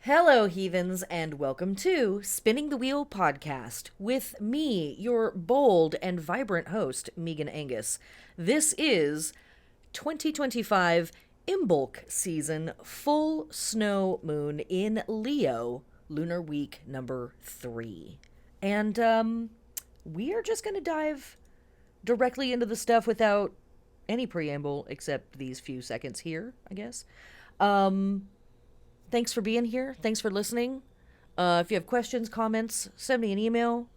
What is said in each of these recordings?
Hello, Heathens, and welcome to Spinning the Wheel podcast with me, your bold and vibrant host, Megan Angus. This is 2025 Imbolc season, full snow moon in Leo, lunar week number 3. And we are just going to dive directly into the stuff without any preamble except these few seconds here, I guess. Um, Thanks for being here. Thanks for listening. If you have questions, comments, send me an email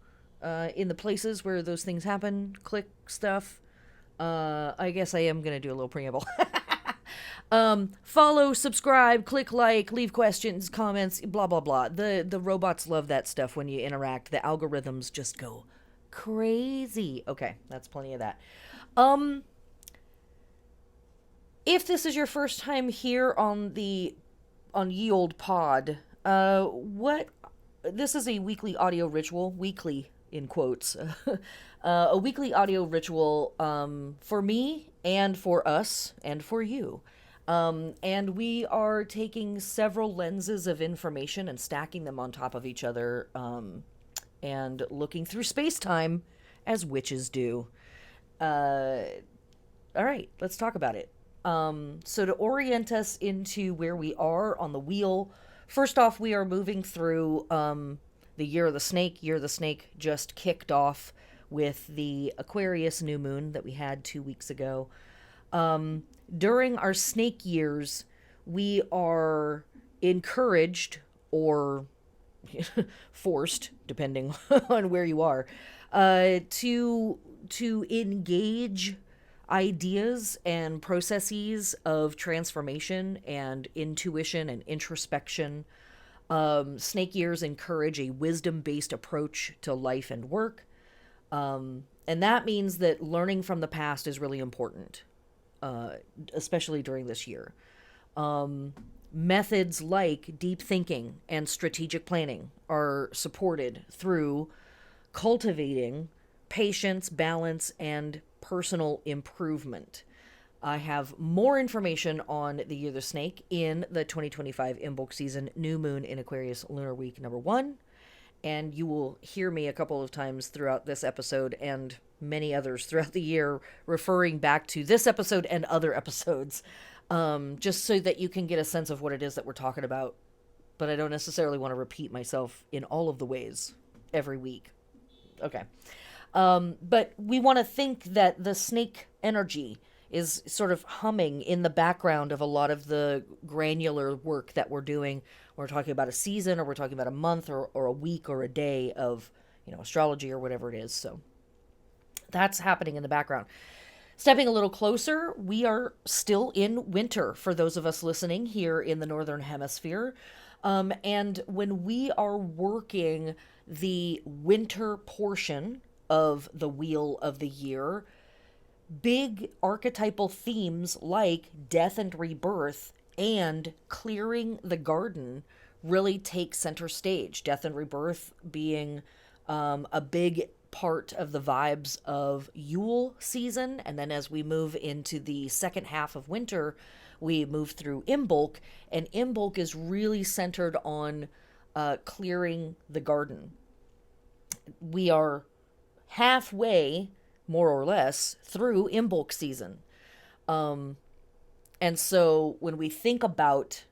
in the places where those things happen. Click stuff. I guess I am going to do a little preamble. Follow, subscribe, click like, leave questions, comments, blah, blah, blah. The robots love that stuff when you interact. The algorithms just go crazy. Okay, that's plenty of that. If this is your first time here on Ye Old Pod, what this is a weekly audio ritual, weekly in quotes, a weekly audio ritual for me and for us and for you. And we are taking several lenses of information and stacking them on top of each other and looking through space-time as witches do. All right, let's talk about it. So to orient us into where we are on the wheel, first off, we are moving through the Year of the Snake. Year of the Snake just kicked off with the Aquarius new moon that we had 2 weeks ago. During our snake years, we are encouraged or forced, depending on where you are, to engage ideas and processes of transformation and intuition and introspection. Snake years encourage a wisdom-based approach to life and work. And that means that learning from the past is really important, especially during this year. Methods like deep thinking and strategic planning are supported through cultivating patience, balance, and personal improvement. I have more information on the Year of the Snake in the 2025 Imbolc season, New Moon in Aquarius, Lunar Week number 1. And you will hear me a couple of times throughout this episode and many others throughout the year referring back to this episode and other episodes, just so that you can get a sense of what it is that we're talking about. But I don't necessarily want to repeat myself in all of the ways every week. Okay. But we want to think that the snake energy is sort of humming in the background of a lot of the granular work that we're doing. We're talking about a season, or we're talking about a month, or a week, or a day of, astrology or whatever it is. So that's happening in the background. Stepping a little closer, we are still in winter for those of us listening here in the Northern Hemisphere. And when we are working the winter portion of the wheel of the year, big archetypal themes like death and rebirth and clearing the garden really take center stage. Death and rebirth being a big part of the vibes of Yule season. And then as we move into the second half of winter, we move through Imbolc, and Imbolc is really centered on clearing the garden. We are halfway, more or less, through Imbolc season. And so when we think about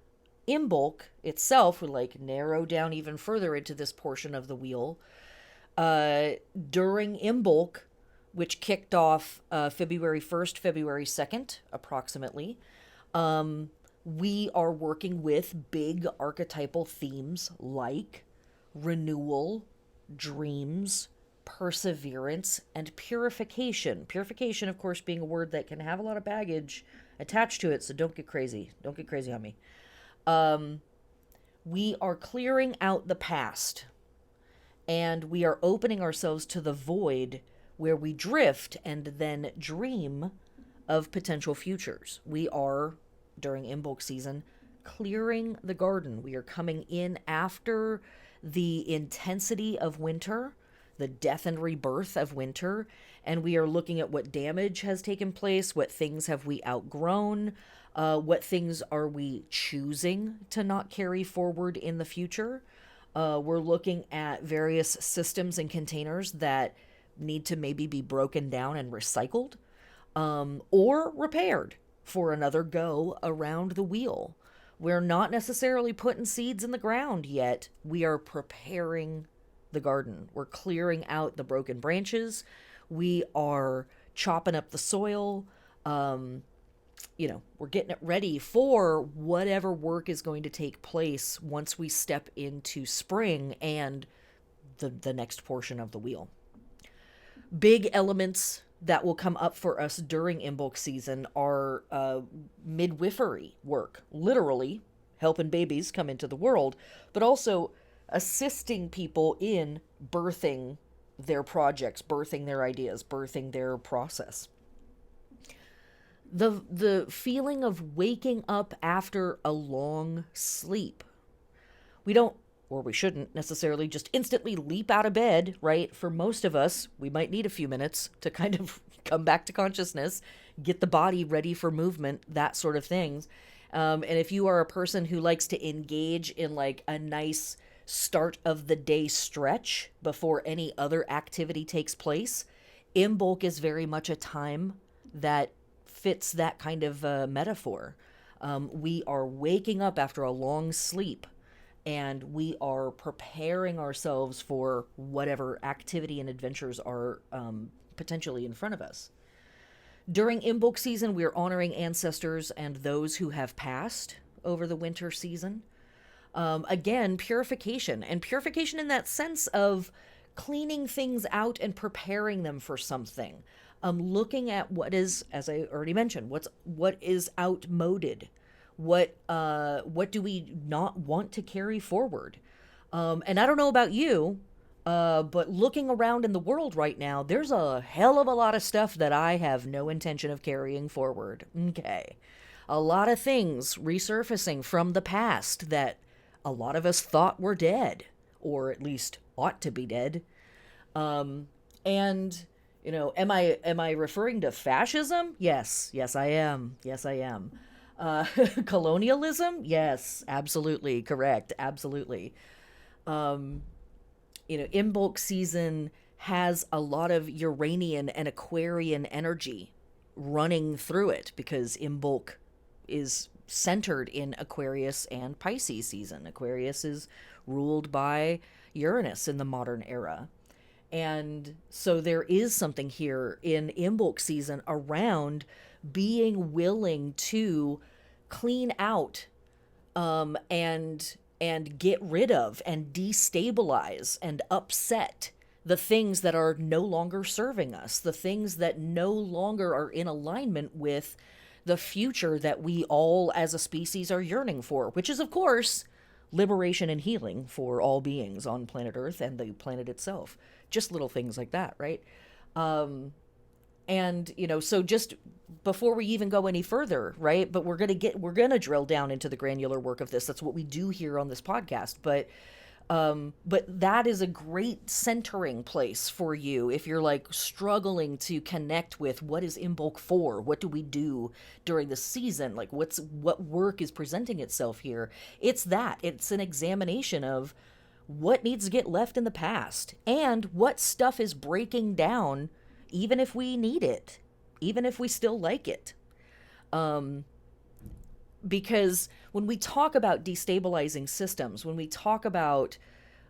Imbolc itself, we narrow down even further into this portion of the wheel. During Imbolc, which kicked off February 1st, February 2nd, approximately, we are working with big archetypal themes like renewal, dreams, perseverance, and purification. Purification, of course, being a word that can have a lot of baggage attached to it, so don't get crazy. Don't get crazy on me. We are clearing out the past, and we are opening ourselves to the void where we drift and then dream of potential futures. We are, during Imbolc season, clearing the garden. We are coming in after the intensity of winter, the death and rebirth of winter, and we are looking at what damage has taken place, what things have we outgrown, What things are we choosing to not carry forward in the future? We're looking at various systems and containers that need to maybe be broken down and recycled, or repaired for another go around the wheel. We're not necessarily putting seeds in the ground yet. We are preparing the garden. We're clearing out the broken branches. We are chopping up the soil. We're getting it ready for whatever work is going to take place once we step into spring and the next portion of the wheel. Big elements that will come up for us during Imbolc season are midwifery work, literally helping babies come into the world, but also assisting people in birthing their projects, birthing their ideas, birthing their process. The feeling of waking up after a long sleep. We don't, or we shouldn't necessarily just instantly leap out of bed, right? For most of us, we might need a few minutes to kind of come back to consciousness, get the body ready for movement, that sort of things. And if you are a person who likes to engage in like a nice start of the day stretch before any other activity takes place, Imbolc is very much a time that fits that kind of metaphor. We are waking up after a long sleep, and we are preparing ourselves for whatever activity and adventures are potentially in front of us. During Imbolc season, we are honoring ancestors and those who have passed over the winter season. Again, purification, and purification in that sense of cleaning things out and preparing them for something. Looking at what is, as I already mentioned, what is outmoded, what do we not want to carry forward. And I don't know about you, but looking around in the world right now, there's a hell of a lot of stuff that I have no intention of carrying forward. Okay. A lot of things resurfacing from the past that a lot of us thought were dead, or at least ought to be dead. And am I referring to fascism? Yes, I am. Colonialism? Yes, absolutely correct. Absolutely. Imbolc season has a lot of Uranian and Aquarian energy running through it because Imbolc is centered in Aquarius and Pisces season. Aquarius is ruled by Uranus in the modern era. And so there is something here in Imbolc season around being willing to clean out and get rid of and destabilize and upset the things that are no longer serving us, the things that no longer are in alignment with the future that we all as a species are yearning for, which is, of course, liberation and healing for all beings on planet Earth and the planet itself. Just little things like that, right? So just before we even go any further, right? But we're gonna drill down into the granular work of this. That's what we do here on this podcast. But that is a great centering place for you if you're like struggling to connect with what is Imbolc for? What do we do during the season? Like what work is presenting itself here? It's an examination of what needs to get left in the past and what stuff is breaking down, even if we need it, even if we still like it. Because when we talk about destabilizing systems, when we talk about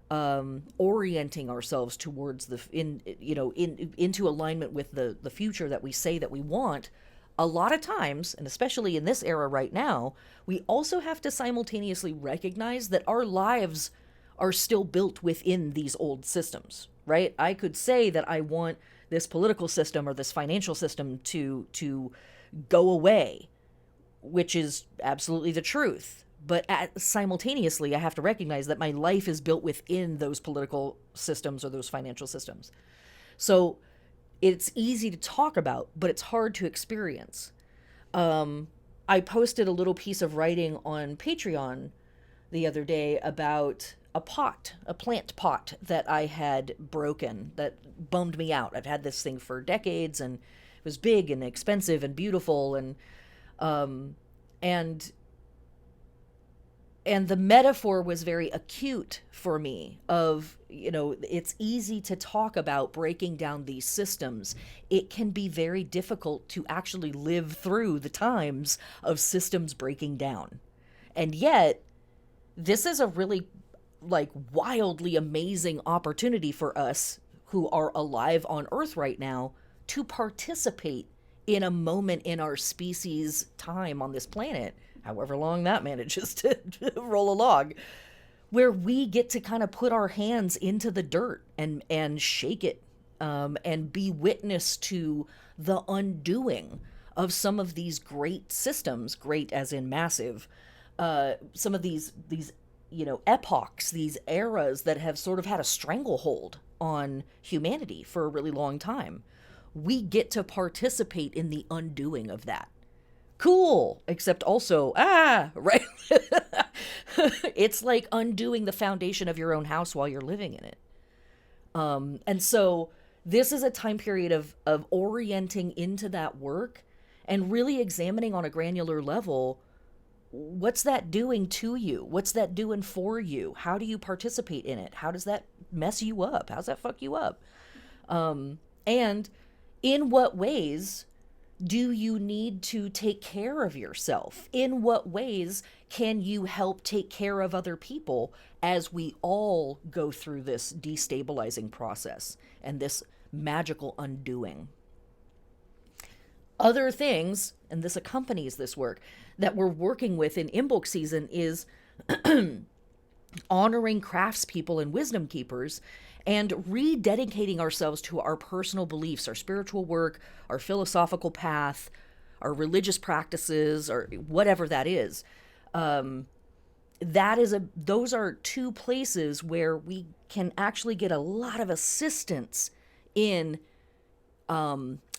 orienting ourselves towards into alignment with the future that we say that we want, a lot of times, and especially in this era right now, we also have to simultaneously recognize that our lives are still built within these old systems, right? I could say that I want this political system or this financial system to go away, which is absolutely the truth. But simultaneously, I have to recognize that my life is built within those political systems or those financial systems. So it's easy to talk about, but it's hard to experience. I posted a little piece of writing on Patreon the other day about a plant pot that I had broken that bummed me out. I've had this thing for decades and it was big and expensive and beautiful. And And and the metaphor was very acute for me of, it's easy to talk about breaking down these systems. It can be very difficult to actually live through the times of systems breaking down. And yet, this is a really like wildly amazing opportunity for us who are alive on Earth right now to participate in a moment in our species' time on this planet, however long that manages to roll along, where we get to kind of put our hands into the dirt and shake it, and be witness to the undoing of some of these great systems, great as in massive, some of these epochs, these eras that have sort of had a stranglehold on humanity for a really long time. We get to participate in the undoing of that. Cool, except also, right? It's like undoing the foundation of your own house while you're living in it. And so this is a time period of orienting into that work and really examining on a granular level, what's that doing to you? What's that doing for you? How do you participate in it? How does that mess you up? How's that fuck you up? And in what ways do you need to take care of yourself? In what ways can you help take care of other people as we all go through this destabilizing process and this magical undoing? Other things, and this accompanies this work, that we're working with in Imbolc season is honoring craftspeople and wisdom keepers and rededicating ourselves to our personal beliefs, our spiritual work, our philosophical path, our religious practices, or whatever that is. Those are two places where we can actually get a lot of assistance in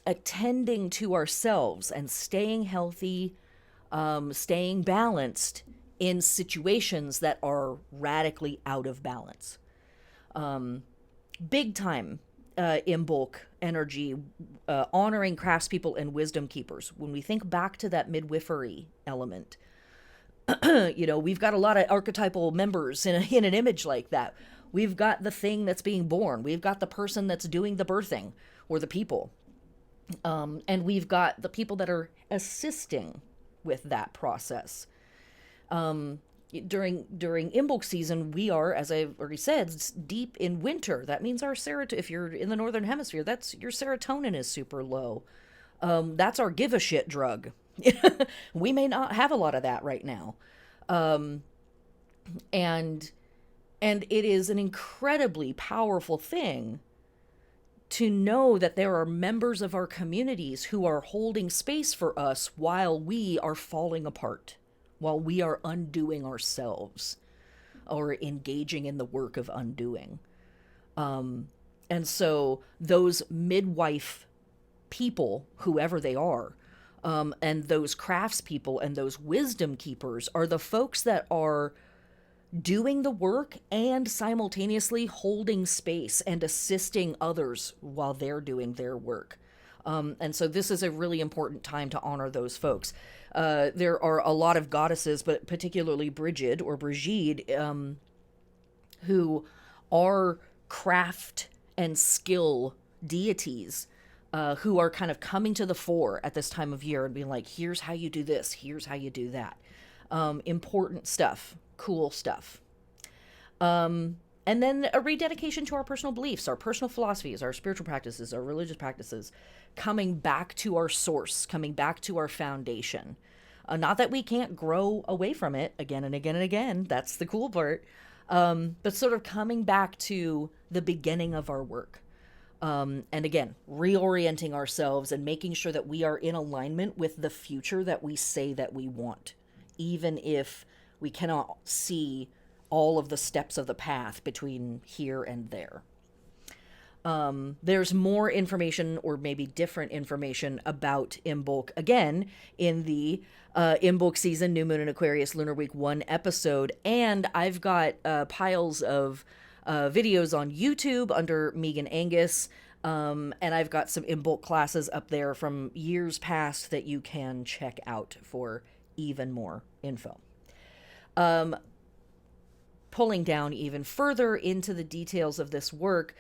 attending to ourselves and staying healthy, staying balanced in situations that are radically out of balance. Big time Imbolc energy, honoring craftspeople and wisdom keepers. When we think back to that midwifery element, we've got a lot of archetypal members in an image like that. We've got the thing that's being born. We've got the person that's doing the birthing, or the people. And we've got the people that are assisting with that process. During Imbolc season, we are, as I've already said, deep in winter. That means our serotonin, if you're in the northern hemisphere, that's your serotonin is super low. That's our give a shit drug. We may not have a lot of that right now. And it is an incredibly powerful thing to know that there are members of our communities who are holding space for us while we are falling apart, while we are undoing ourselves or engaging in the work of undoing. And so those midwife people, whoever they are, and those craftspeople and those wisdom keepers are the folks that are doing the work and simultaneously holding space and assisting others while they're doing their work. And so this is a really important time to honor those folks. There are a lot of goddesses, but particularly Brigid or Brigide, who are craft and skill deities, who are kind of coming to the fore at this time of year and being like, here's how you do this, here's how you do that. Important stuff, cool stuff. And then a rededication to our personal beliefs, our personal philosophies, our spiritual practices, our religious practices, coming back to our source, coming back to our foundation. Not that we can't grow away from it again and again and again. That's the cool part. But sort of coming back to the beginning of our work. And again, reorienting ourselves and making sure that we are in alignment with the future that we say that we want, even if we cannot see all of the steps of the path between here and there. There's more information, or maybe different information, about Imbolc, again, in the Imbolc season, New Moon in Aquarius, Lunar Week 1 episode. And I've got piles of videos on YouTube under Megan Angus. And I've got some Imbolc classes up there from years past that you can check out for even more info. Pulling down even further into the details of this work,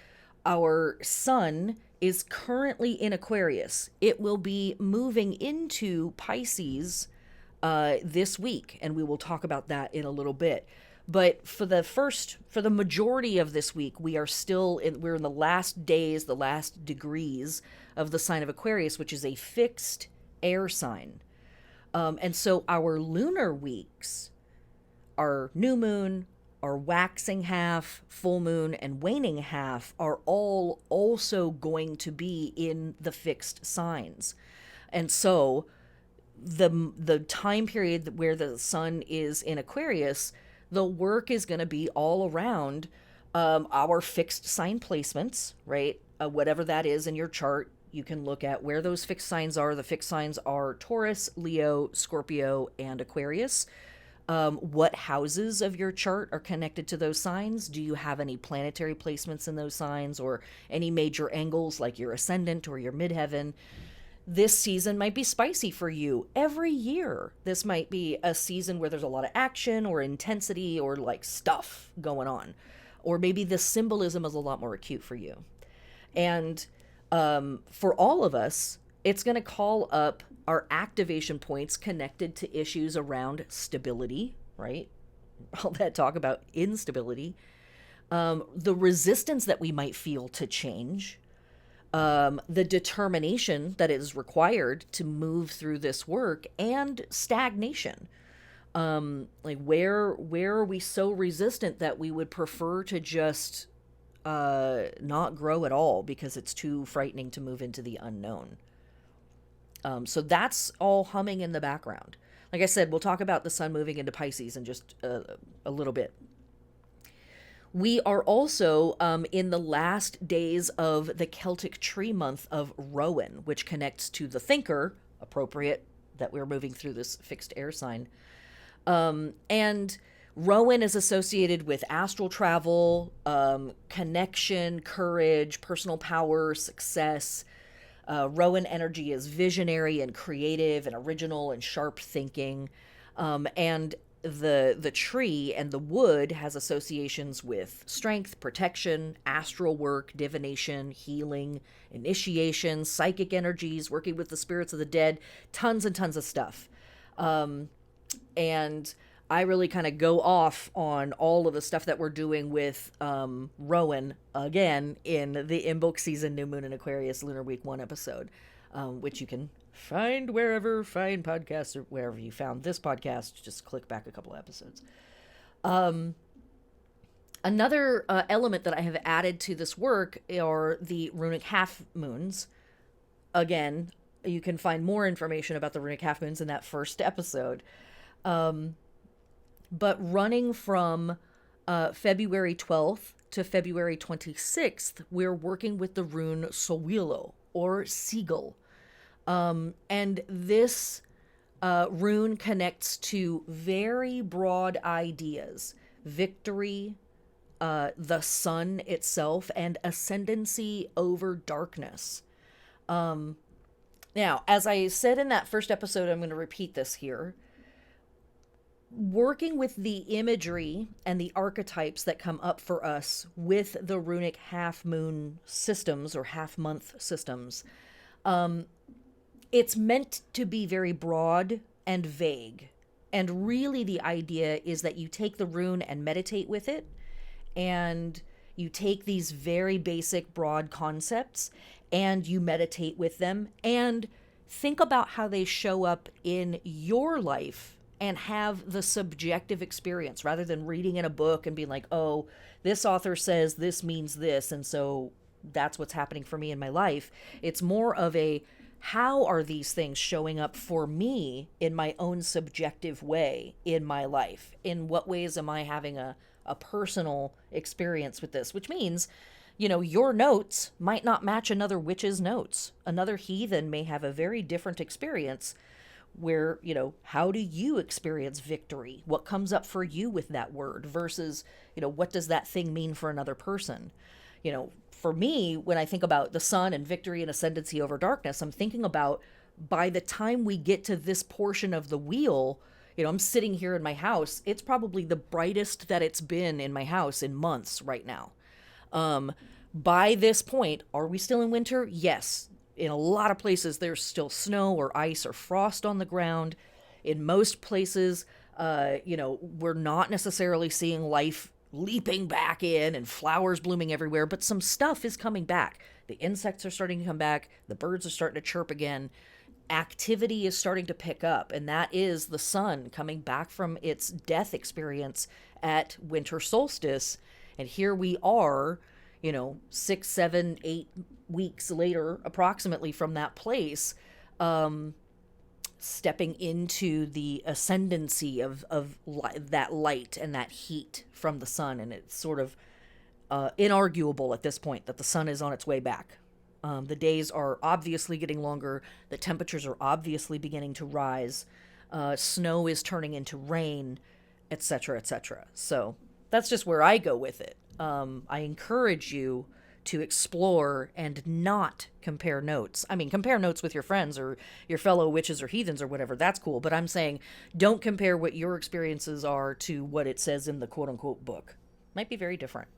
our sun is currently in Aquarius. It will be moving into Pisces this week, and we will talk about that in a little bit. But for the majority of this week, we're in the last days, the last degrees of the sign of Aquarius, which is a fixed air sign. And so our lunar weeks, our new moon, our waxing half, full moon, and waning half are all also going to be in the fixed signs. And so the time period where the sun is in Aquarius, the work is going to be all around our fixed sign placements, right? Whatever that is in your chart, you can look at where those fixed signs are. The fixed signs are Taurus, Leo, Scorpio, and Aquarius. What houses of your chart are connected to those signs? Do you have any planetary placements in those signs, or any major angles like your ascendant or your midheaven? This season might be spicy for you. Every year, this might be a season where there's a lot of action or intensity or like stuff going on. Or maybe the symbolism is a lot more acute for you. And for all of us, it's going to call up our activation points connected to issues around stability, right? All that talk about instability, the resistance that we might feel to change, the determination that is required to move through this work, and stagnation. Like where are we so resistant that we would prefer to just not grow at all because it's too frightening to move into the unknown. So that's all humming in the background. Like I said, we'll talk about the sun moving into Pisces in just a little bit. We are also in the last days of the Celtic tree month of Rowan, which connects to the thinker, appropriate that we're moving through this fixed air sign. And Rowan is associated with astral travel, connection, courage, personal power, success. Rowan energy is visionary and creative and original and sharp thinking. And the tree and the wood has associations with strength, protection, astral work, divination, healing, initiation, psychic energies, working with the spirits of the dead, tons and tons of stuff. And I really kind of go off on all of the stuff that we're doing with Rowan again in the Imbolc season, New Moon in Aquarius, Lunar Week 1 episode, which you can find wherever fine podcasts or wherever you found this podcast. Just click back a couple episodes. Another element that I have added to this work are the runic half moons. Again, you can find more information about the runic half moons in that first episode. But running from February 12th to February 26th, we're working with the rune Sowilo, or Seagull. And this rune connects to very broad ideas: victory, the sun itself, and ascendancy over darkness. Now, as I said in that first episode, I'm going to repeat this here. Working with the imagery and the archetypes that come up for us with the runic half moon systems or half month systems, it's meant to be very broad and vague. And really the idea is that you take the rune and meditate with it, and you take these very basic broad concepts and you meditate with them and think about how they show up in your life and have the subjective experience, rather than reading in a book and being like, oh, this author says this means this, and so that's what's happening for me in my life. It's more of a, how are these things showing up for me in my own subjective way in my life? In what ways am I having a personal experience with this? Which means, your notes might not match another witch's notes. Another heathen may have a very different experience where, how do you experience victory? What comes up for you with that word versus, what does that thing mean for another person? For me, when I think about the sun and victory and ascendancy over darkness, I'm thinking about, by the time we get to this portion of the wheel, I'm sitting here in my house. It's probably the brightest that it's been in my house in months right now. Um, by this point, are we still in winter? Yes. In a lot of places, there's still snow or ice or frost on the ground. In most places, we're not necessarily seeing life leaping back in and flowers blooming everywhere, but some stuff is coming back. The insects are starting to come back. The birds are starting to chirp again. Activity is starting to pick up, and that is the sun coming back from its death experience at winter solstice. And here we are, 6, 7, 8 weeks later, approximately from that place, stepping into the ascendancy of that light and that heat from the sun. And it's sort of inarguable at this point that the sun is on its way back. The days are obviously getting longer. The temperatures are obviously beginning to rise. Snow is turning into rain, etc., etc. So that's just where I go with it. I encourage you to explore and not compare notes. I mean, compare notes with your friends or your fellow witches or heathens or whatever. That's cool. But I'm saying don't compare what your experiences are to what it says in the quote unquote book. Might be very different.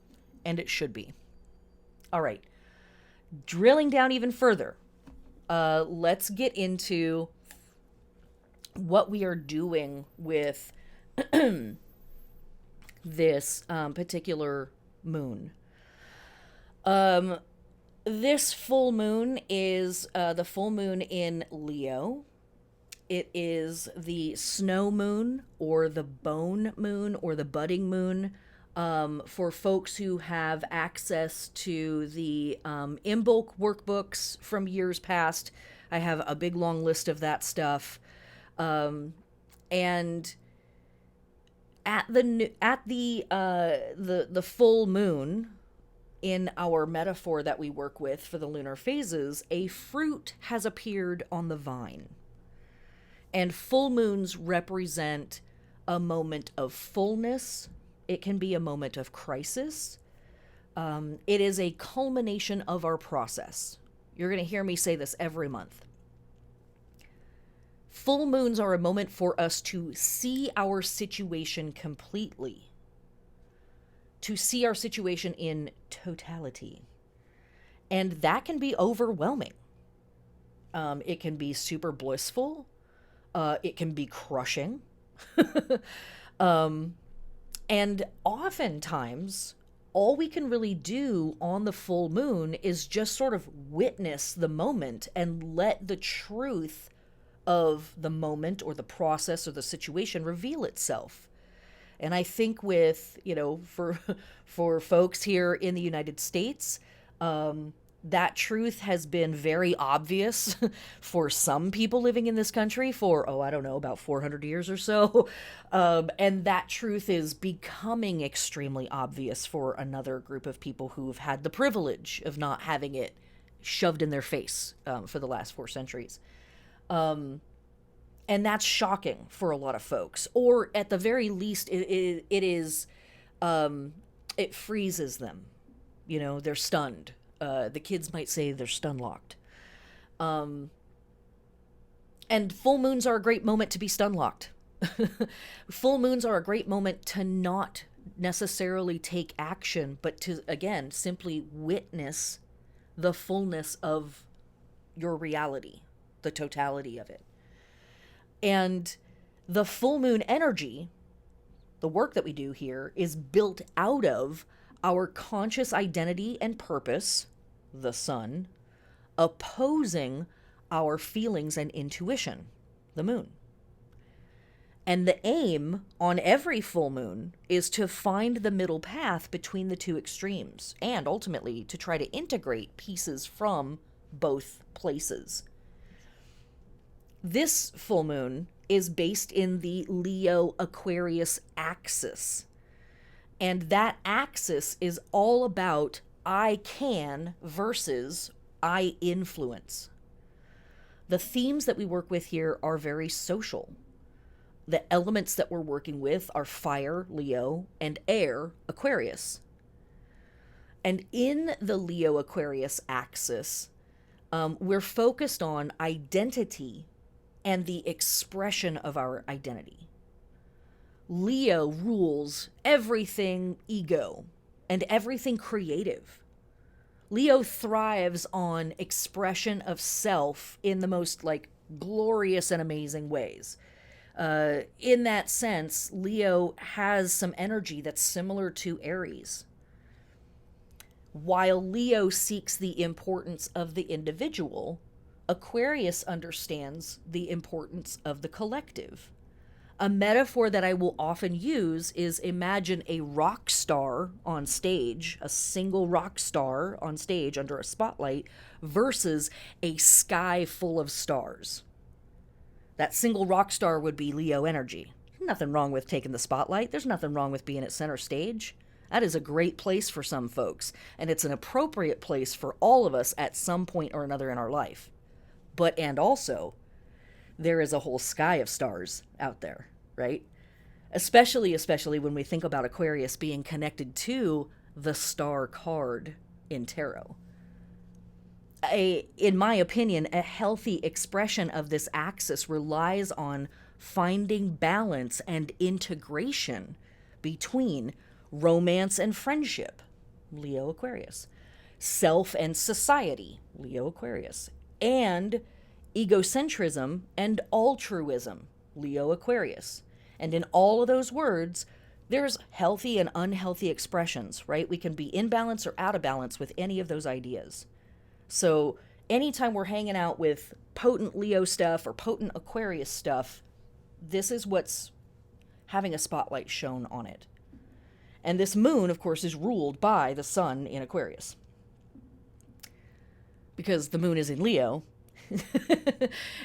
And it should be. All right. Drilling down even further, let's get into what we are doing with this particular moon. This full moon is the full moon in Leo. It is the snow moon or the bone moon or the budding moon. For folks who have access to the Imbolc workbooks from years past, I have a big long list of that stuff. And at the full moon, in our metaphor that we work with for the lunar phases, a fruit has appeared on the vine. And full moons represent a moment of fullness. It can be a moment of crisis. It is a culmination of our process. You're going to hear me say this every month. Full moons are a moment for us to see our situation completely, to see our situation in totality. And that can be overwhelming. It can be super blissful. It can be crushing. And oftentimes, all we can really do on the full moon is just sort of witness the moment and let the truth of the moment or the process or the situation reveal itself. And I think with, for folks here in the United States, that truth has been very obvious for some people living in this country for, about 400 years or so. And that truth is becoming extremely obvious for another group of people who've had the privilege of not having it shoved in their face for the last 4 centuries. And that's shocking for a lot of folks. Or at the very least, it freezes them. They're stunned. The kids might say they're stun locked. And full moons are a great moment to be stun locked. Full moons are a great moment to not necessarily take action, but to, again, simply witness the fullness of your reality, the totality of it. And the full moon energy, the work that we do here, is built out of our conscious identity and purpose, the sun, opposing our feelings and intuition, the moon. And the aim on every full moon is to find the middle path between the two extremes, and ultimately to try to integrate pieces from both places. This full moon is based in the Leo-Aquarius axis. And that axis is all about I can versus I influence. The themes that we work with here are very social. The elements that we're working with are fire, Leo, and air, Aquarius. And in the Leo-Aquarius axis, we're focused on identity and the expression of our identity. Leo rules everything ego and everything creative. Leo thrives on expression of self in the most like glorious and amazing ways. In that sense, Leo has some energy that's similar to Aries. While Leo seeks the importance of the individual, Aquarius understands the importance of the collective. A metaphor that I will often use is imagine a rock star on stage, a single rock star on stage under a spotlight, versus a sky full of stars. That single rock star would be Leo energy. Nothing wrong with taking the spotlight. There's nothing wrong with being at center stage. That is a great place for some folks, and it's an appropriate place for all of us at some point or another in our life. But, and also, there is a whole sky of stars out there, right? Especially when we think about Aquarius being connected to the star card in tarot. In my opinion, a healthy expression of this axis relies on finding balance and integration between romance and friendship, Leo Aquarius, self and society, Leo Aquarius, and egocentrism and altruism, Leo Aquarius. And in all of those words, there's healthy and unhealthy expressions, right? We can be in balance or out of balance with any of those ideas. So anytime we're hanging out with potent Leo stuff or potent Aquarius stuff, this is what's having a spotlight shown on it. And this moon, of course, is ruled by the sun in Aquarius. Because the moon is in Leo,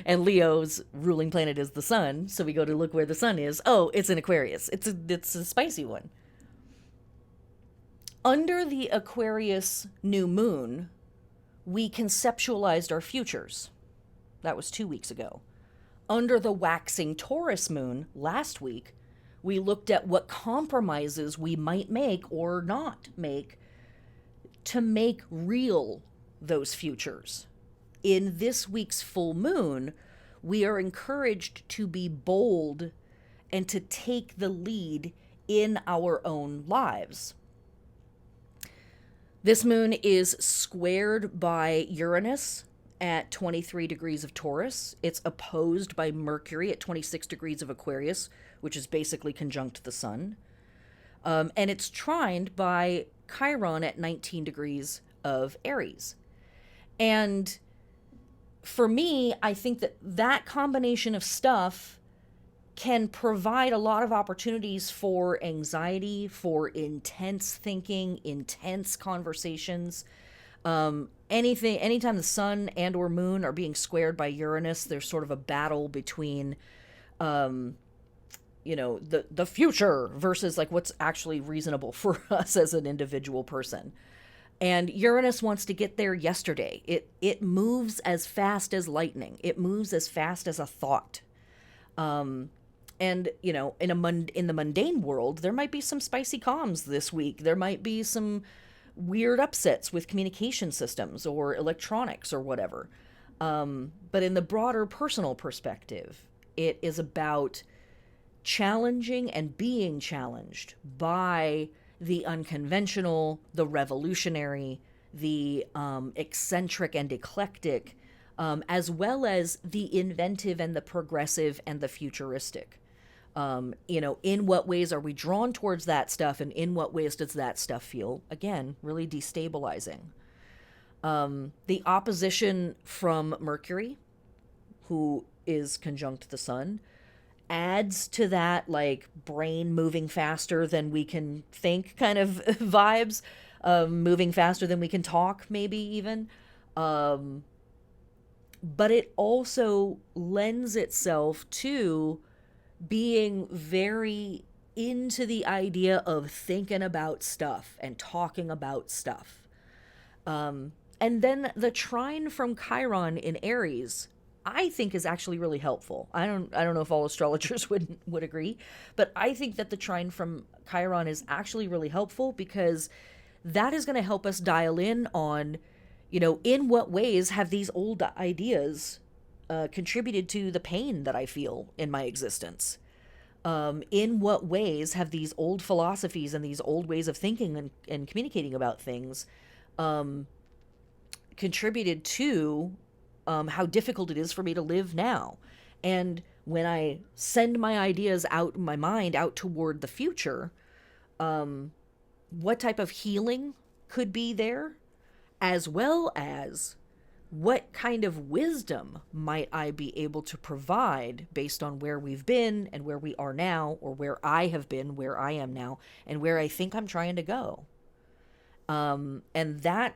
and Leo's ruling planet is the sun, so we go to look where the sun is. Oh, it's in Aquarius. It's a spicy one. Under the Aquarius new moon, we conceptualized our futures. That was 2 weeks ago. Under the waxing Taurus moon last week, we looked at what compromises we might make or not make to make real those futures. In this week's full moon, we are encouraged to be bold and to take the lead in our own lives. This moon is squared by Uranus at 23 degrees of Taurus. It's opposed by Mercury at 26 degrees of Aquarius, which is basically conjunct the sun. And it's trined by Chiron at 19 degrees of Aries. And for me, I think that combination of stuff can provide a lot of opportunities for anxiety, for intense thinking, intense conversations. Anytime the sun and or moon are being squared by Uranus, there's sort of a battle between, the future versus like what's actually reasonable for us as an individual person. And Uranus wants to get there yesterday. It moves as fast as lightning. It moves as fast as a thought. And, in the mundane world, there might be some spicy comms this week. There might be some weird upsets with communication systems or electronics or whatever. But in the broader personal perspective, it is about challenging and being challenged by the unconventional, the revolutionary, the eccentric and eclectic, as well as the inventive and the progressive and the futuristic. In what ways are we drawn towards that stuff, and in what ways does that stuff feel, again, really destabilizing? The opposition from Mercury, who is conjunct the sun, adds to that, like, brain moving faster than we can think kind of vibes, moving faster than we can talk, maybe even. But it also lends itself to being very into the idea of thinking about stuff and talking about stuff. And then the trine from Chiron in Aries, I think, is actually really helpful. I don't know if all astrologers would agree, but I think that the trine from Chiron is actually really helpful because that is going to help us dial in on, in what ways have these old ideas contributed to the pain that I feel in my existence. In what ways have these old philosophies and these old ways of thinking and communicating about things contributed to how difficult it is for me to live now? And when I send my ideas out, my mind out toward the future, what type of healing could be there, as well as what kind of wisdom might I be able to provide based on where we've been and where we are now, or where I have been, where I am now, and where I think I'm trying to go. And that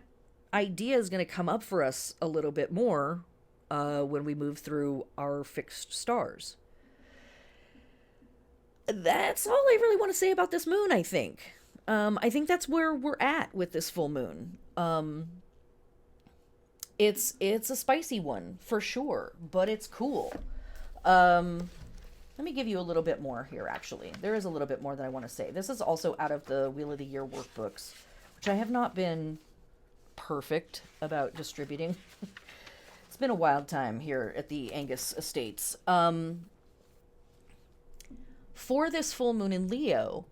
idea is going to come up for us a little bit more when we move through our fixed stars. That's all I really want to say about this moon, I think. I think that's where we're at with this full moon. It's a spicy one for sure, but it's cool. Let me give you a little bit more here, actually. There is a little bit more that I want to say. This is also out of the Wheel of the Year workbooks, which I have not been perfect about distributing. It's been a wild time here at the Angus Estates. For this full moon in Leo,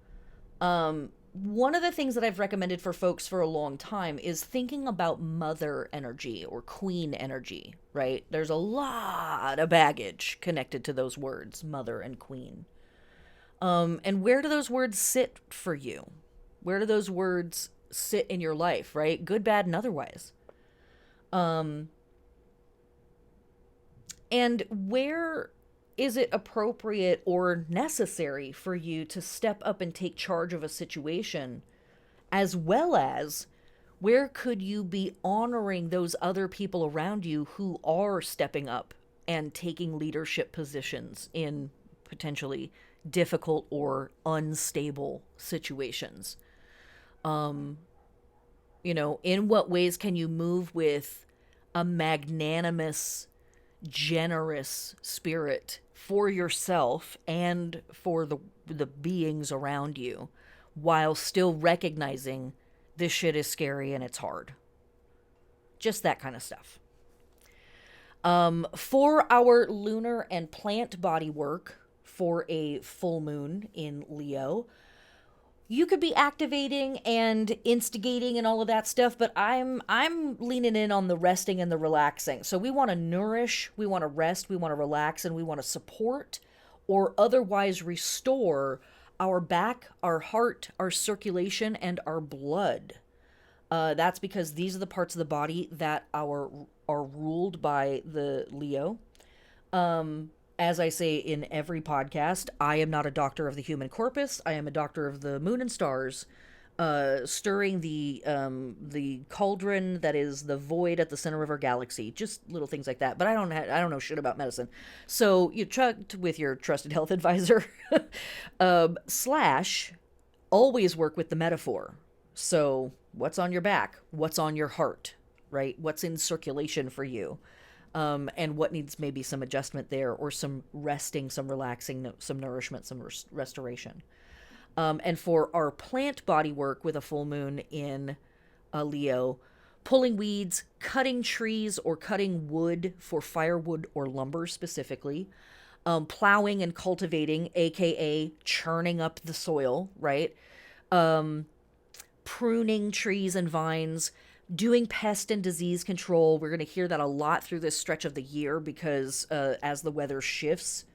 one of the things that I've recommended for folks for a long time is thinking about mother energy or queen energy, right? There's a lot of baggage connected to those words, mother and queen. And where do those words sit for you? Where do those words sit in your life, right? Good, bad, and otherwise. And where is it appropriate or necessary for you to step up and take charge of a situation, as well as where could you be honoring those other people around you who are stepping up and taking leadership positions in potentially difficult or unstable situations? In what ways can you move with a magnanimous, generous spirit for yourself and for the beings around you, while still recognizing this shit is scary and it's hard? Just that kind of stuff. For our lunar and plant body work for a full moon in Leo, you could be activating and instigating and all of that stuff, but I'm leaning in on the resting and the relaxing. So we want to nourish, we want to rest, we want to relax, and we want to support or otherwise restore our back, our heart, our circulation, and our blood. That's because these are the parts of the body that are ruled by the Leo. As I say in every podcast, I am not a doctor of the human corpus. I am a doctor of the moon and stars, stirring the cauldron that is the void at the center of our galaxy. Just little things like that. But I don't know shit about medicine. So you checked with your trusted health advisor. Slash, always work with the metaphor. So what's on your back? What's on your heart? Right? What's in circulation for you? And what needs maybe some adjustment there, or some resting, some relaxing, some nourishment, some restoration. And for our plant body work with a full moon in Leo, pulling weeds, cutting trees or cutting wood for firewood or lumber specifically, plowing and cultivating, aka churning up the soil, right? Pruning trees and vines, doing pest and disease control. We're going to hear that a lot through this stretch of the year because as the weather shifts,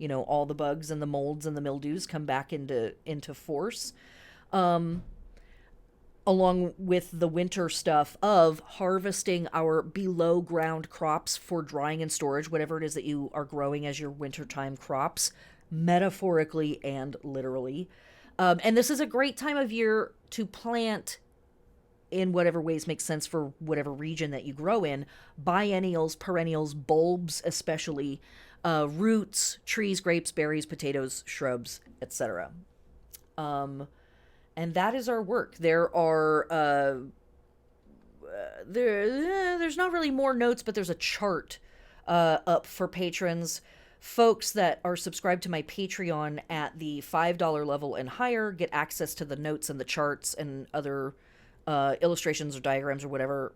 all the bugs and the molds and the mildews come back into force. Along with the winter stuff of harvesting our below ground crops for drying and storage, whatever it is that you are growing as your wintertime crops, metaphorically and literally. And this is a great time of year to plant, in whatever ways make sense for whatever region that you grow in, biennials, perennials, bulbs especially, roots, trees, grapes, berries, potatoes, shrubs, etc. And that is our work. There's not really more notes, but there's a chart up for patrons. Folks that are subscribed to my Patreon at the $5 level and higher get access to the notes and the charts and other illustrations or diagrams or whatever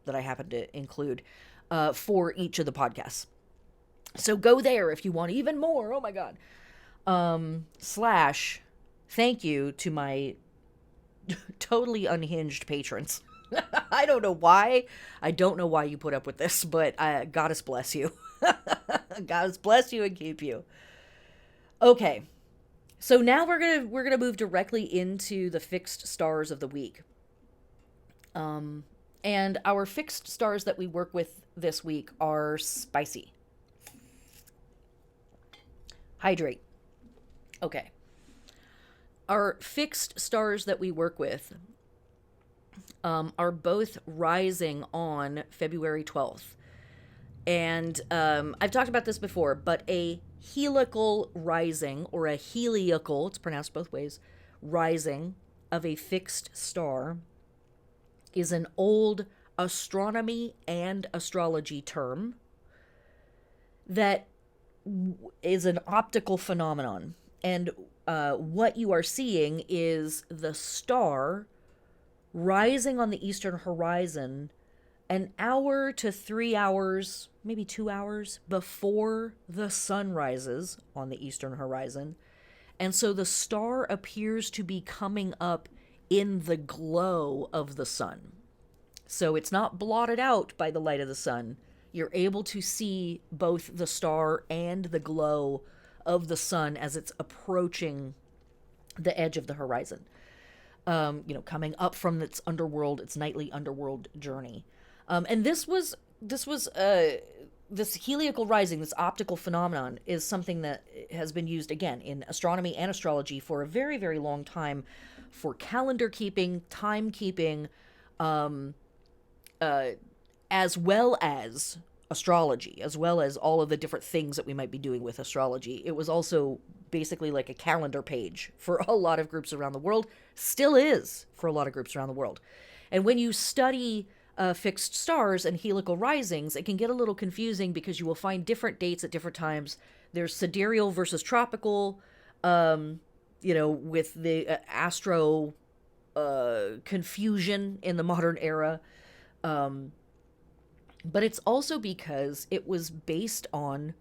that I happen to include for each of the podcasts. So go there if you want even more. Oh my God. Slash, thank you to my totally unhinged patrons. I don't know why. I don't know why you put up with this, but goddess bless you. Goddess bless you and keep you. Okay. So now we're gonna move directly into the fixed stars of the week. And our fixed stars that we work with this week are spicy. Hydrate. Okay. Our fixed stars that we work with are both rising on February 12th. And I've talked about this before, but a heliacal rising, or a heliacal, it's pronounced both ways, rising of a fixed star is an old astronomy and astrology term that is an optical phenomenon. And what you are seeing is the star rising on the eastern horizon an hour to 3 hours, maybe 2 hours before the sun rises on the eastern horizon. And so the star appears to be coming up in the glow of the sun. So it's not blotted out by the light of the sun. You're able to see both the star and the glow of the sun as it's approaching the edge of the horizon. Coming up from its nightly underworld journey. And this heliacal rising, this optical phenomenon, is something that has been used again in astronomy and astrology for a very, very long time for calendar keeping, timekeeping, as well as astrology, as well as all of the different things that we might be doing with astrology. It was also basically like a calendar page for a lot of groups around the world, still is for a lot of groups around the world. And when you study fixed stars and heliacal risings, it can get a little confusing because you will find different dates at different times. There's sidereal versus tropical, with the astro confusion in the modern era. But it's also because it was based on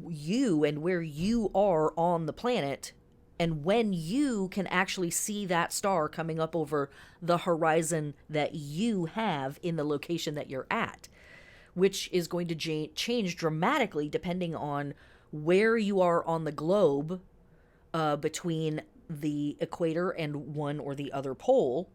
you and where you are on the planet, and when you can actually see that star coming up over the horizon that you have in the location that you're at, which is going to change dramatically depending on where you are on the globe, between the equator and one or the other pole,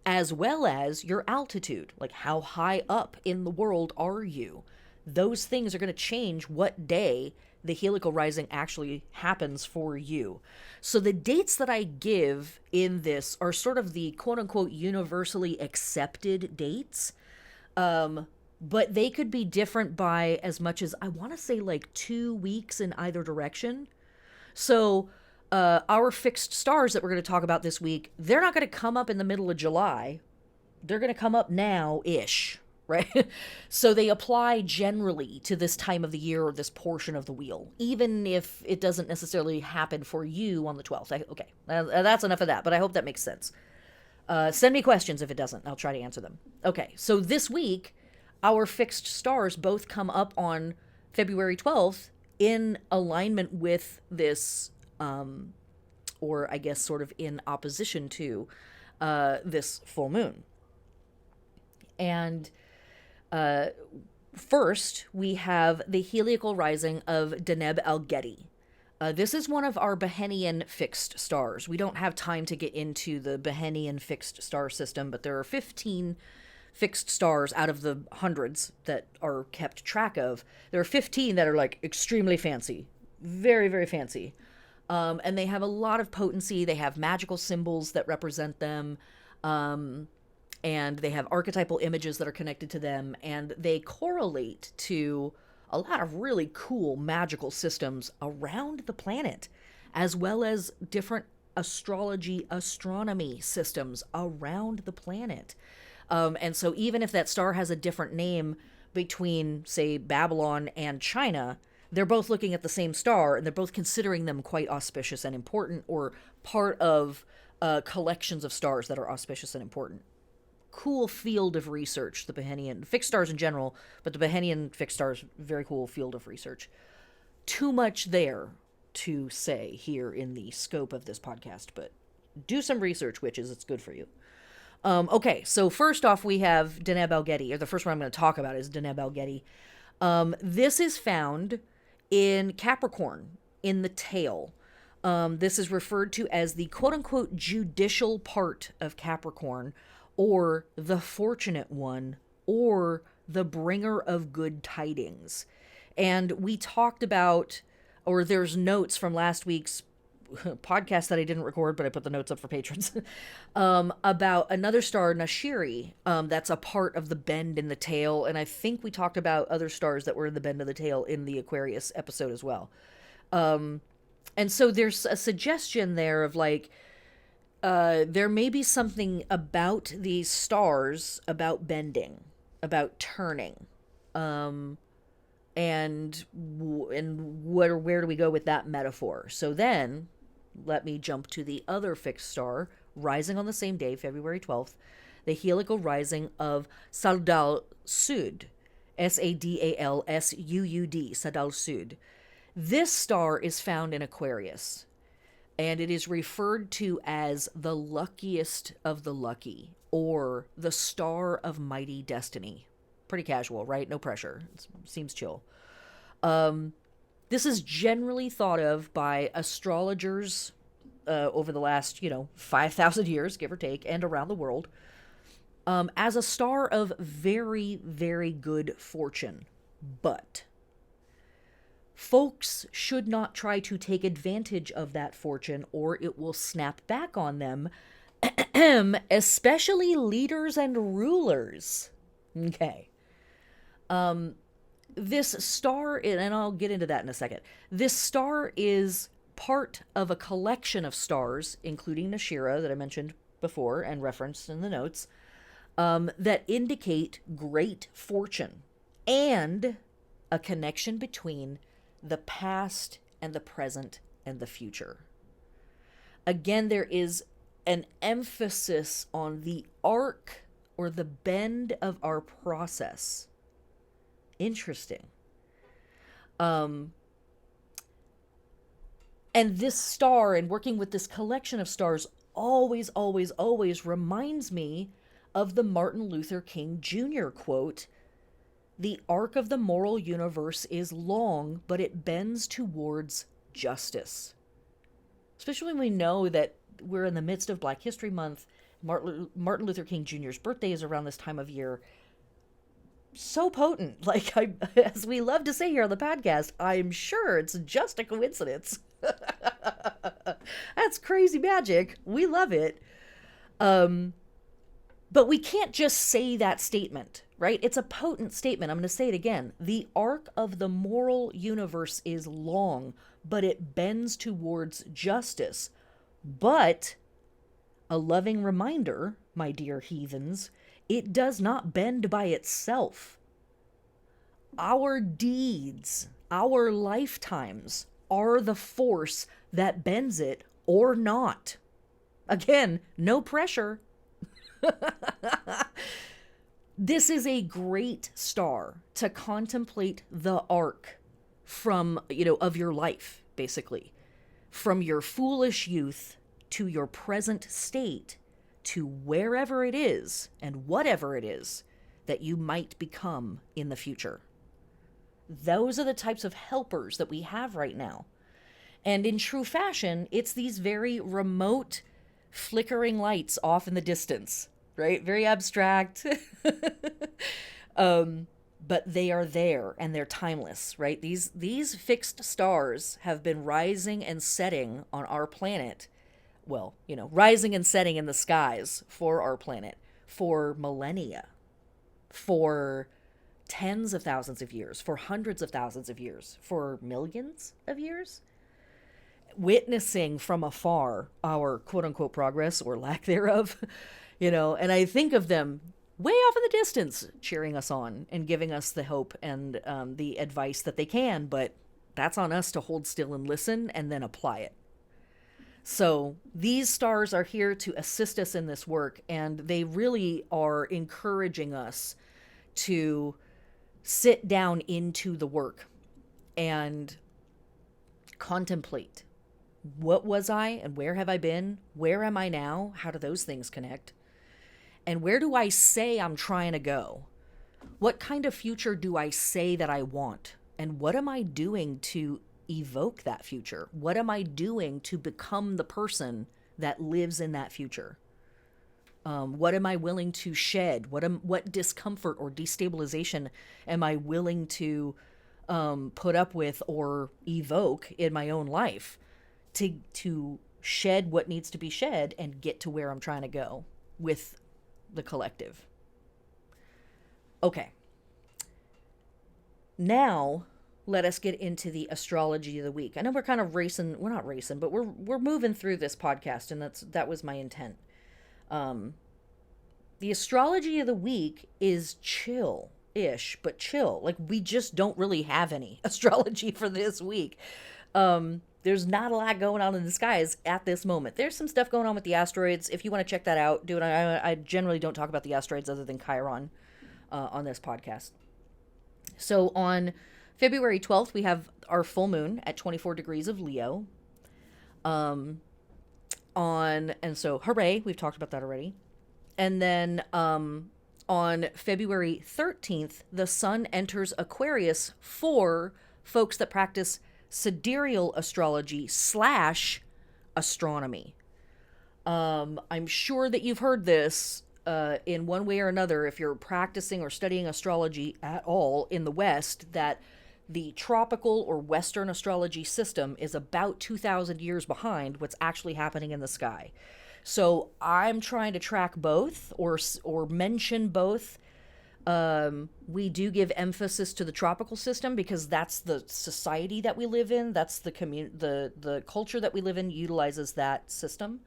as well as your altitude. Like, how high up in the world are you? Those things are going to change what day the heliacal rising actually happens for you. So the dates that I give in this are sort of the quote-unquote universally accepted dates, but they could be different by as much as, I want to say, like 2 weeks in either direction. So our fixed stars that we're going to talk about this week, they're not going to come up in the middle of July. They're going to come up now-ish, right? So they apply generally to this time of the year or this portion of the wheel, even if it doesn't necessarily happen for you on the 12th. Okay, that's enough of that, but I hope that makes sense. Send me questions if it doesn't. I'll try to answer them. Okay, so this week, our fixed stars both come up on February 12th in alignment with this, or I guess sort of in opposition to this full moon. And first, we have the heliacal rising of Deneb al-Gedi. This is one of our Behenian fixed stars. We don't have time to get into the Behenian fixed star system, but there are 15 fixed stars out of the hundreds that are kept track of. There are 15 that are like extremely fancy, very, very fancy. And they have a lot of potency. They have magical symbols that represent them. And they have archetypal images that are connected to them, and they correlate to a lot of really cool magical systems around the planet, as well as different astronomy systems around the planet. And so even if that star has a different name between, say, Babylon and China, they're both looking at the same star, and they're both considering them quite auspicious and important, or part of collections of stars that are auspicious and important. Cool field of research, the Behenian fixed stars in general, but the Behenian fixed stars, very cool field of research. Too much there. to say here in the scope of this podcast, but do some research, witches. It's good for you. Okay, so first off, we have Deneb Algedi, or the first one I'm going to talk about is Deneb Algedi. This is found in Capricorn, in the tail. This is referred to as the quote-unquote judicial part of Capricorn, or the fortunate one, or the bringer of good tidings. And we talked about, or there's notes from last week's podcast that I didn't record, but I put the notes up for patrons, about another star, Nashiri, that's a part of the bend in the tail. And I think we talked about other stars that were in the bend of the tail in the Aquarius episode as well. And so there's a suggestion there of like, there may be something about these stars, about bending, about turning, and where do we go with that metaphor? So then, let me jump to the other fixed star, rising on the same day, February 12th, the helical rising of Sadal Sud, Sadalsud, Sadal Sud. This star is found in Aquarius, and it is referred to as the luckiest of the lucky, or the star of mighty destiny. Pretty casual, right? No pressure. It seems chill. This is generally thought of by astrologers over the last, 5,000 years, give or take, and around the world, as a star of very, very good fortune. But folks should not try to take advantage of that fortune, or it will snap back on them, especially leaders and rulers. Okay. This star, and I'll get into that in a second, this star is part of a collection of stars, including Nashira, that I mentioned before and referenced in the notes, that indicate great fortune and a connection between the past and the present and the future. Again, there is an emphasis on the arc or the bend of our process. Interesting. And this star, and working with this collection of stars, always, always, always reminds me of the Martin Luther King Jr. quote, "The arc of the moral universe is long, but it bends towards justice." Especially when we know that we're in the midst of Black History Month. Martin Luther King Jr.'s birthday is around this time of year. So potent. Like, as we love to say here on the podcast, I'm sure it's just a coincidence. That's crazy magic. We love it. But we can't just say that statement, right? It's a potent statement. I'm going to say it again. The arc of the moral universe is long, but it bends towards justice. But a loving reminder, my dear heathens, it does not bend by itself. Our deeds, our lifetimes, are the force that bends it or not. Again, no pressure. This is a great star to contemplate the arc from, of your life, basically. From your foolish youth to your present state, to wherever it is and whatever it is that you might become in the future. Those are the types of helpers that we have right now. And in true fashion, it's these very remote, flickering lights off in the distance, right? Very abstract. But they are there and they're timeless, right? These fixed stars have been rising and setting on our planet. Well, rising and setting in the skies for our planet for millennia, for tens of thousands of years, for hundreds of thousands of years, for millions of years, witnessing from afar our quote-unquote progress or lack thereof, and I think of them way off in the distance, cheering us on and giving us the hope and the advice that they can, but that's on us to hold still and listen and then apply it. So these stars are here to assist us in this work, and they really are encouraging us to sit down into the work and contemplate. What was I and where have I been? Where am I now? How do those things connect? And where do I say I'm trying to go? What kind of future do I say that I want? And what am I doing to evoke that future? What am I doing to become the person that lives in that future? What am I willing to shed? What discomfort or destabilization am I willing to put up with or evoke in my own life to shed what needs to be shed and get to where I'm trying to go with the collective? Okay. Now, let us get into the astrology of the week. I know we're kind of racing. We're not racing, but we're moving through this podcast, and that was my intent. The astrology of the week is chill-ish, but chill. Like, we just don't really have any astrology for this week. There's not a lot going on in the skies at this moment. There's some stuff going on with the asteroids. If you want to check that out, do it. I generally don't talk about the asteroids other than Chiron on this podcast. So on February 12th, we have our full moon at 24 degrees of Leo. And so hooray, we've talked about that already. And then on February 13th, the sun enters Aquarius for folks that practice sidereal astrology / astronomy. I'm sure that you've heard this in one way or another if you're practicing or studying astrology at all in the West, that the tropical or Western astrology system is about 2,000 years behind what's actually happening in the sky. So I'm trying to track both or mention both. We do give emphasis to the tropical system because that's the society that we live in. That's the culture that we live in utilizes that system.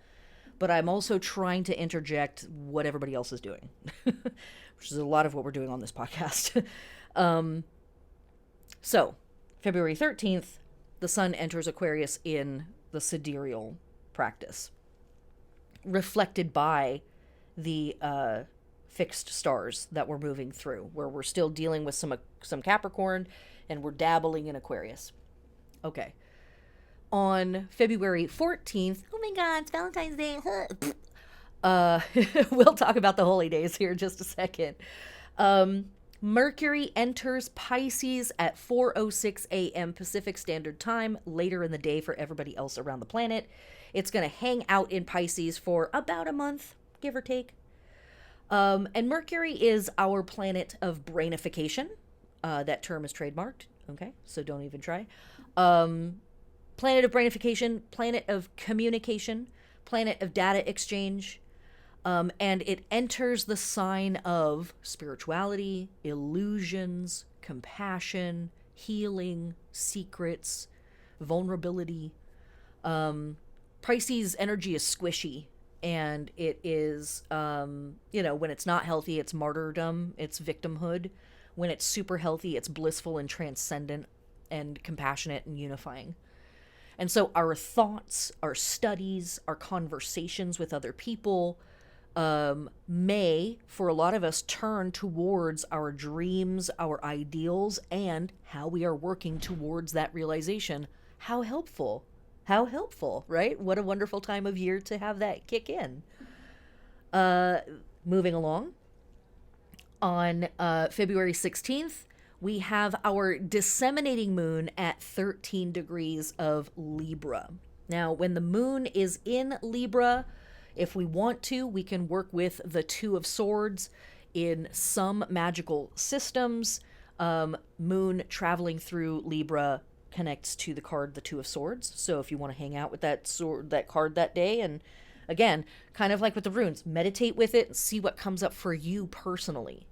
But I'm also trying to interject what everybody else is doing, which is a lot of what we're doing on this podcast. So, February 13th, the sun enters Aquarius in the sidereal practice, reflected by the fixed stars that we're moving through, where we're still dealing with some Capricorn and we're dabbling in Aquarius. Okay. On February 14th, oh my God, it's Valentine's Day. We'll talk about the holy days here in just a second. Mercury enters Pisces at 4:06 a.m. Pacific Standard Time, later in the day for everybody else around the planet. It's going to hang out in Pisces for about a month, give or take. And Mercury is our planet of brainification. That term is trademarked, okay? So don't even try. Planet of brainification, planet of communication, planet of data exchange, and it enters the sign of spirituality, illusions, compassion, healing, secrets, vulnerability. Pisces energy is squishy, and it is, when it's not healthy, it's martyrdom, it's victimhood. When it's super healthy, it's blissful and transcendent and compassionate and unifying. And so our thoughts, our studies, our conversations with other people may, for a lot of us, turn towards our dreams, our ideals, and how we are working towards that realization. How helpful. How helpful, right? What a wonderful time of year to have that kick in. Moving along. On February 16th, we have our disseminating moon at 13 degrees of Libra. Now, when the moon is in Libra, if we want to, we can work with the Two of Swords in some magical systems. Moon traveling through Libra connects to the card, the Two of Swords. So if you want to hang out with that card that day, and again, kind of like with the runes, meditate with it and see what comes up for you personally.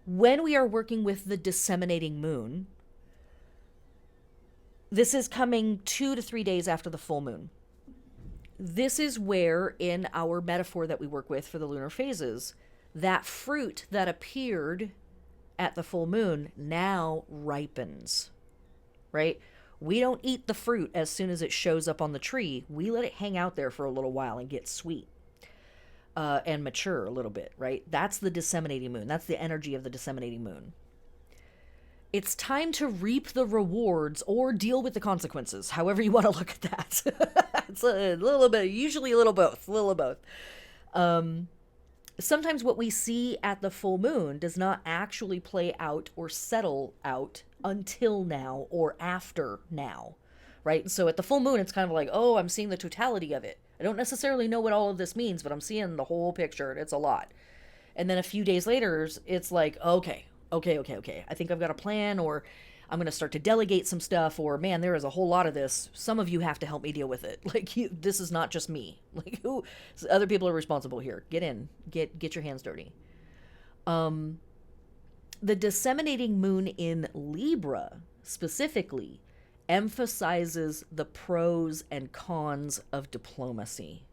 When we are working with the disseminating moon, this is coming 2 to 3 days after the full moon. This is where, in our metaphor that we work with for the lunar phases, that fruit that appeared at the full moon now ripens, right? We don't eat the fruit as soon as it shows up on the tree. We let it hang out there for a little while and get sweet. And mature a little bit, right? That's the disseminating moon. That's the energy of the disseminating moon. It's time to reap the rewards or deal with the consequences, however you want to look at that. It's a little bit, usually a little both, a little of both. Sometimes what we see at the full moon does not actually play out or settle out until now or after now, right? So at the full moon, it's kind of like, oh, I'm seeing the totality of it. I don't necessarily know what all of this means, but I'm seeing the whole picture, and it's a lot. And then a few days later, it's like, okay. I think I've got a plan, or I'm going to start to delegate some stuff, or man, there is a whole lot of this. Some of you have to help me deal with it. Like, this is not just me. Like, who? Other people are responsible here. Get in. Get your hands dirty. The disseminating moon in Libra specifically emphasizes the pros and cons of diplomacy.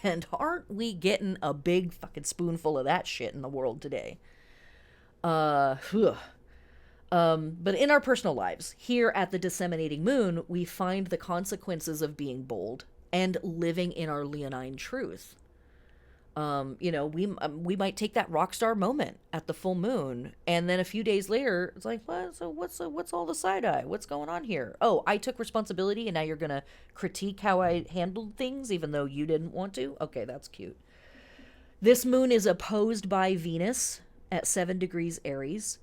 And aren't we getting a big fucking spoonful of that shit in the world today? But in our personal lives, here at the disseminating moon, we find the consequences of being bold and living in our leonine truth. We might take that rock star moment at the full moon, and then a few days later, it's like, what? So what's all the side eye? What's going on here? Oh, I took responsibility, and now you're gonna critique how I handled things, even though you didn't want to. Okay, that's cute. This moon is opposed by Venus at 7 degrees Aries,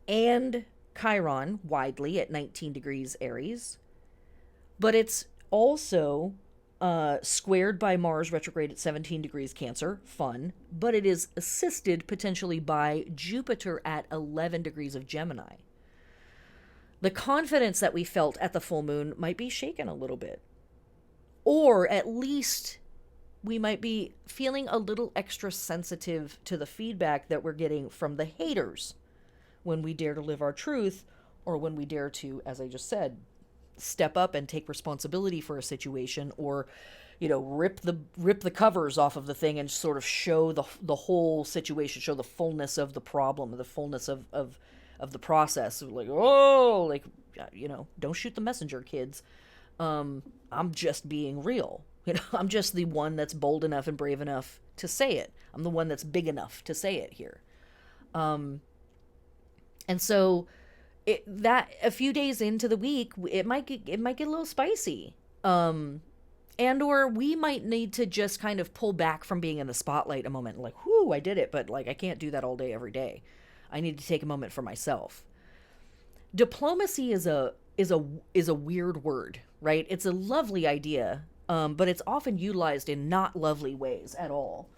and Chiron widely at 19 degrees Aries, but it's also squared by Mars retrograde at 17 degrees Cancer, fun, but it is assisted potentially by Jupiter at 11 degrees of Gemini. The confidence that we felt at the full moon might be shaken a little bit, or at least we might be feeling a little extra sensitive to the feedback that we're getting from the haters when we dare to live our truth, or when we dare to, as I just said, step up and take responsibility for a situation, or, rip the covers off of the thing and sort of show the whole situation, show the fullness of the problem, the fullness of the process. Like, don't shoot the messenger, kids. I'm just being real. I'm just the one that's bold enough and brave enough to say it. I'm the one that's big enough to say it here. And so that a few days into the week, it might get a little spicy. And or we might need to just kind of pull back from being in the spotlight a moment. Like, whoo, I did it, but like I can't do that all day every day. I need to take a moment for myself. Diplomacy is a weird word, right? It's a lovely idea. But it's often utilized in not lovely ways at all.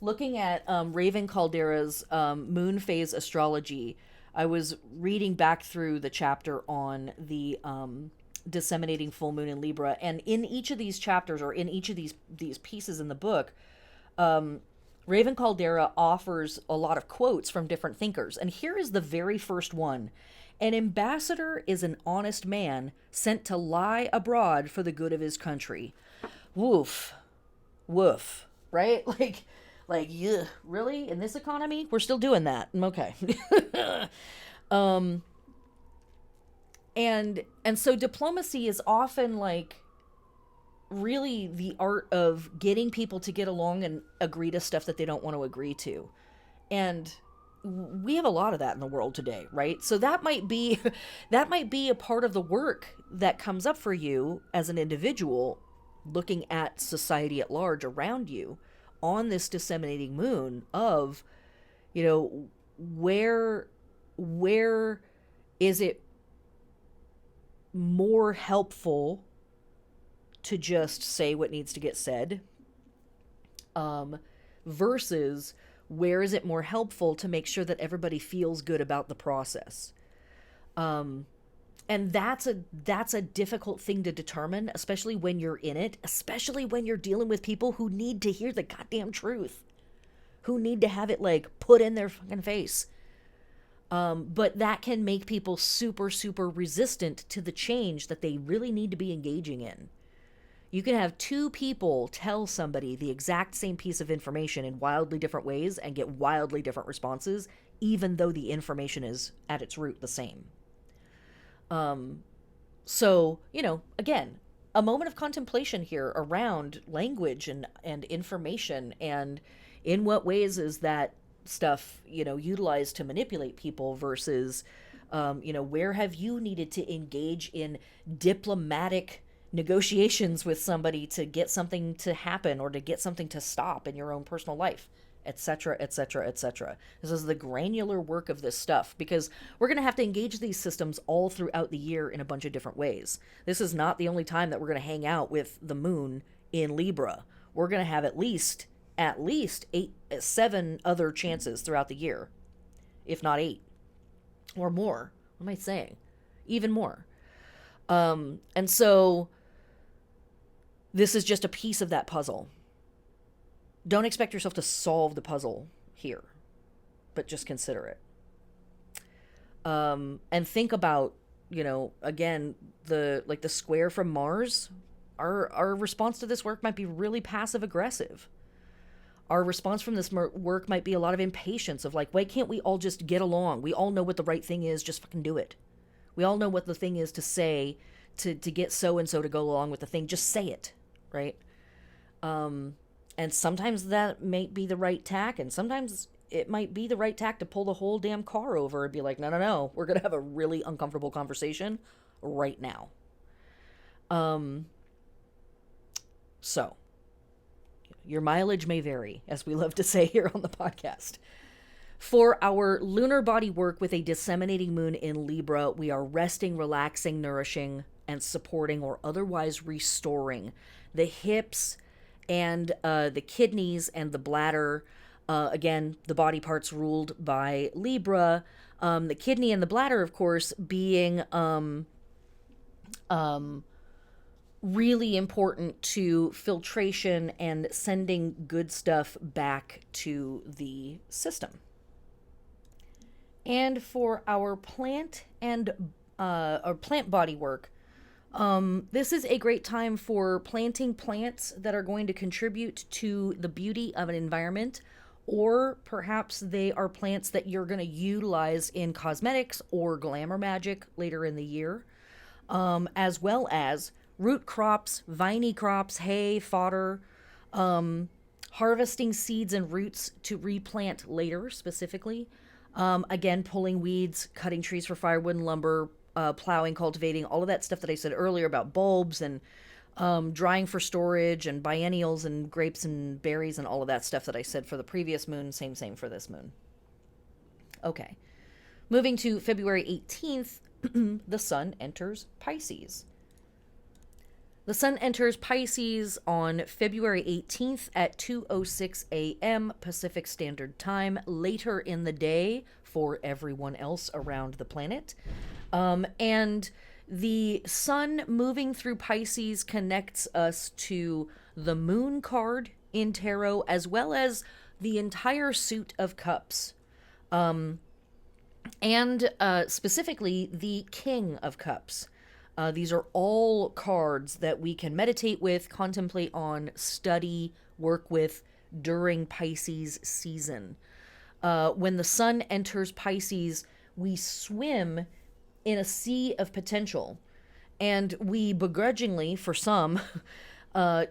Looking at Raven Caldera's moon phase astrology, I was reading back through the chapter on the disseminating full moon in Libra, and in each of these chapters, or in each of these pieces in the book, Raven Caldera offers a lot of quotes from different thinkers. And here is the very first one. An ambassador is an honest man sent to lie abroad for the good of his country. Woof. Woof. Right? Like, yeah, really? In this economy? We're still doing that. Okay. And so diplomacy is often like really the art of getting people to get along and agree to stuff that they don't want to agree to. And we have a lot of that in the world today, right? So that might be a part of the work that comes up for you as an individual, looking at society at large around you on this disseminating moon of, where is it more helpful to just say what needs to get said, versus where is it more helpful to make sure that everybody feels good about the process. And that's a difficult thing to determine, especially when you're in it, especially when you're dealing with people who need to hear the goddamn truth, who need to have it like put in their fucking face. But that can make people super, super resistant to the change that they really need to be engaging in. You can have two people tell somebody the exact same piece of information in wildly different ways and get wildly different responses, even though the information is at its root the same. So, again, a moment of contemplation here around language and information, and in what ways is that stuff, utilized to manipulate people versus Where have you needed to engage in diplomatic negotiations with somebody to get something to happen or to get something to stop in your own personal life, etc., etc., etc. This is the granular work of this stuff, because we're going to have to engage these systems all throughout the year in a bunch of different ways. This is not the only time that we're going to hang out with the moon in Libra. We're going to have at least 7 other chances throughout the year, if not 8 or more. What am I saying? Even more. And so this is just a piece of that puzzle. Don't expect yourself to solve the puzzle here, but just consider it. And think about, again, the square from Mars. Our response to this work might be really passive aggressive. Our response from this work might be a lot of impatience of why can't we all just get along? We all know what the right thing is, just fucking do it. We all know what the thing is to say to get so-and-so to go along with the thing. Just say it, right? And sometimes that might be the right tack, and sometimes it might be the right tack to pull the whole damn car over and be like, no, we're going to have a really uncomfortable conversation right now. So, your mileage may vary, as we love to say here on the podcast. For our lunar body work with a disseminating moon in Libra, we are resting, relaxing, nourishing, and supporting or otherwise restoring the hips and the kidneys and the bladder. Again, the body parts ruled by Libra. The kidney and the bladder, of course, being really important to filtration and sending good stuff back to the system. And for our plant body work, this is a great time for planting plants that are going to contribute to the beauty of an environment, or perhaps they are plants that you're going to utilize in cosmetics or glamour magic later in the year, as well as root crops, viney crops, hay, fodder, harvesting seeds and roots to replant later specifically. Again, pulling weeds, cutting trees for firewood and lumber, plowing, cultivating, all of that stuff that I said earlier about bulbs and drying for storage and biennials and grapes and berries and all of that stuff that I said for the previous moon, same for this moon. Okay. Moving to February 18th, the sun enters Pisces. The sun enters Pisces on February 18th at 2:06 a.m. Pacific Standard Time, later in the day for everyone else around the planet. And the sun moving through Pisces connects us to the moon card in tarot, as well as the entire suit of cups. And specifically the King of Cups. These are all cards that we can meditate with, contemplate on, study, work with during Pisces season. When the sun enters Pisces, we swim in a sea of potential, and we begrudgingly, for some,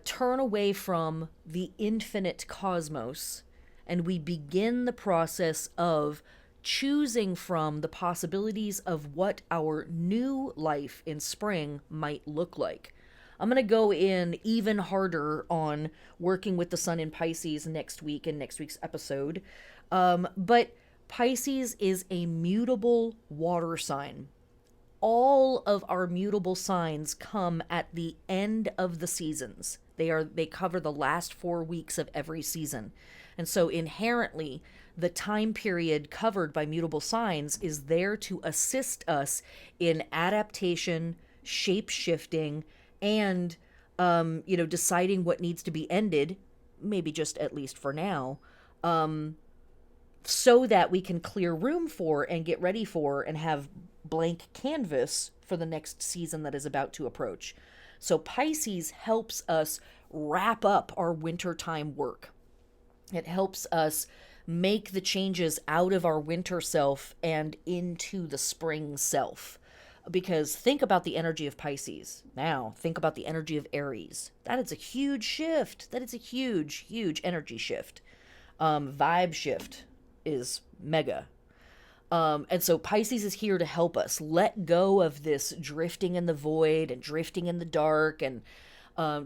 turn away from the infinite cosmos, and we begin the process of choosing from the possibilities of what our new life in spring might look like. I'm going to go in even harder on working with the sun in Pisces next week in next week's episode. But Pisces is a mutable water sign. All of our mutable signs come at the end of the seasons. They cover the last 4 weeks of every season. And so inherently, the time period covered by mutable signs is there to assist us in adaptation, shape-shifting, and, deciding what needs to be ended, maybe just at least for now, so that we can clear room for and get ready for and have blank canvas for the next season that is about to approach. So Pisces helps us wrap up our wintertime work. It helps us make the changes out of our winter self and into the spring self. Because think about the energy of Pisces. Now, think about the energy of Aries. That is a huge shift. That is a huge, huge energy shift. Vibe shift is mega. And so Pisces is here to help us let go of this drifting in the void and drifting in the dark and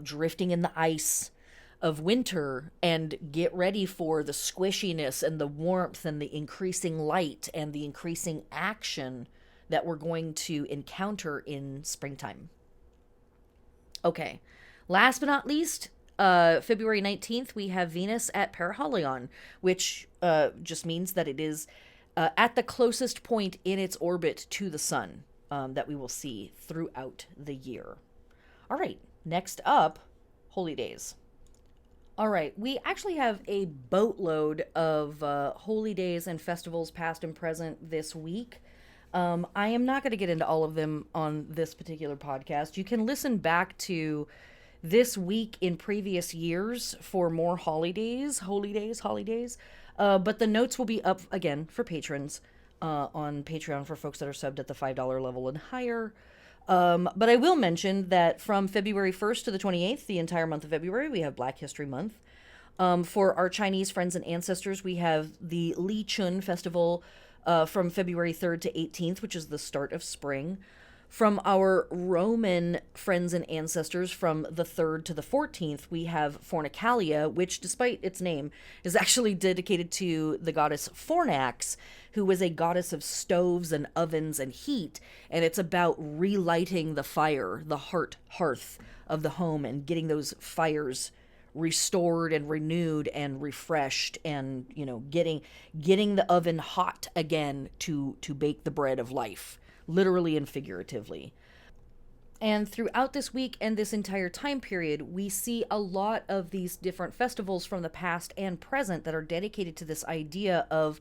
drifting in the ice of winter, and get ready for the squishiness and the warmth and the increasing light and the increasing action that we're going to encounter in springtime. Okay, last but not least, February 19th, we have Venus at perihelion, which just means that it is at the closest point in its orbit to the sun that we will see throughout the year. All right, next up, holy days. All right, we actually have a boatload of holy days and festivals, past and present, this week. I am not going to get into all of them on this particular podcast. You can listen back to this week in previous years for more holidays. But the notes will be up again for patrons on Patreon for folks that are subbed at the $5 level and higher. But I will mention that from February 1st to the 28th, the entire month of February, we have Black History Month. For our Chinese friends and ancestors, we have the Li Chun Festival from February 3rd to 18th, which is the start of spring. From our Roman friends and ancestors, from the 3rd to the 14th, we have Fornicalia, which, despite its name, is actually dedicated to the goddess Fornax, who was a goddess of stoves and ovens and heat, and it's about relighting the fire, the hearth of the home, and getting those fires restored and renewed and refreshed, and getting the oven hot again to bake the bread of life, literally and figuratively. And throughout this week and this entire time period, we see a lot of these different festivals from the past and present that are dedicated to this idea of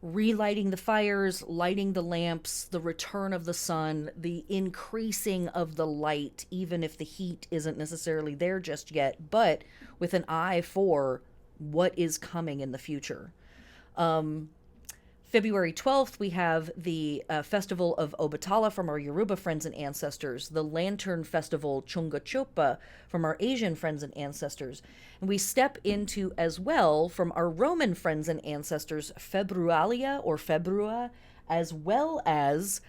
relighting the fires, lighting the lamps, the return of the sun, the increasing of the light, even if the heat isn't necessarily there just yet, but with an eye for what is coming in the future. February 12th, we have the Festival of Obatala from our Yoruba friends and ancestors, the Lantern Festival Chunga Chopa from our Asian friends and ancestors. And we step into, as well, from our Roman friends and ancestors, Februalia or Februa, as well as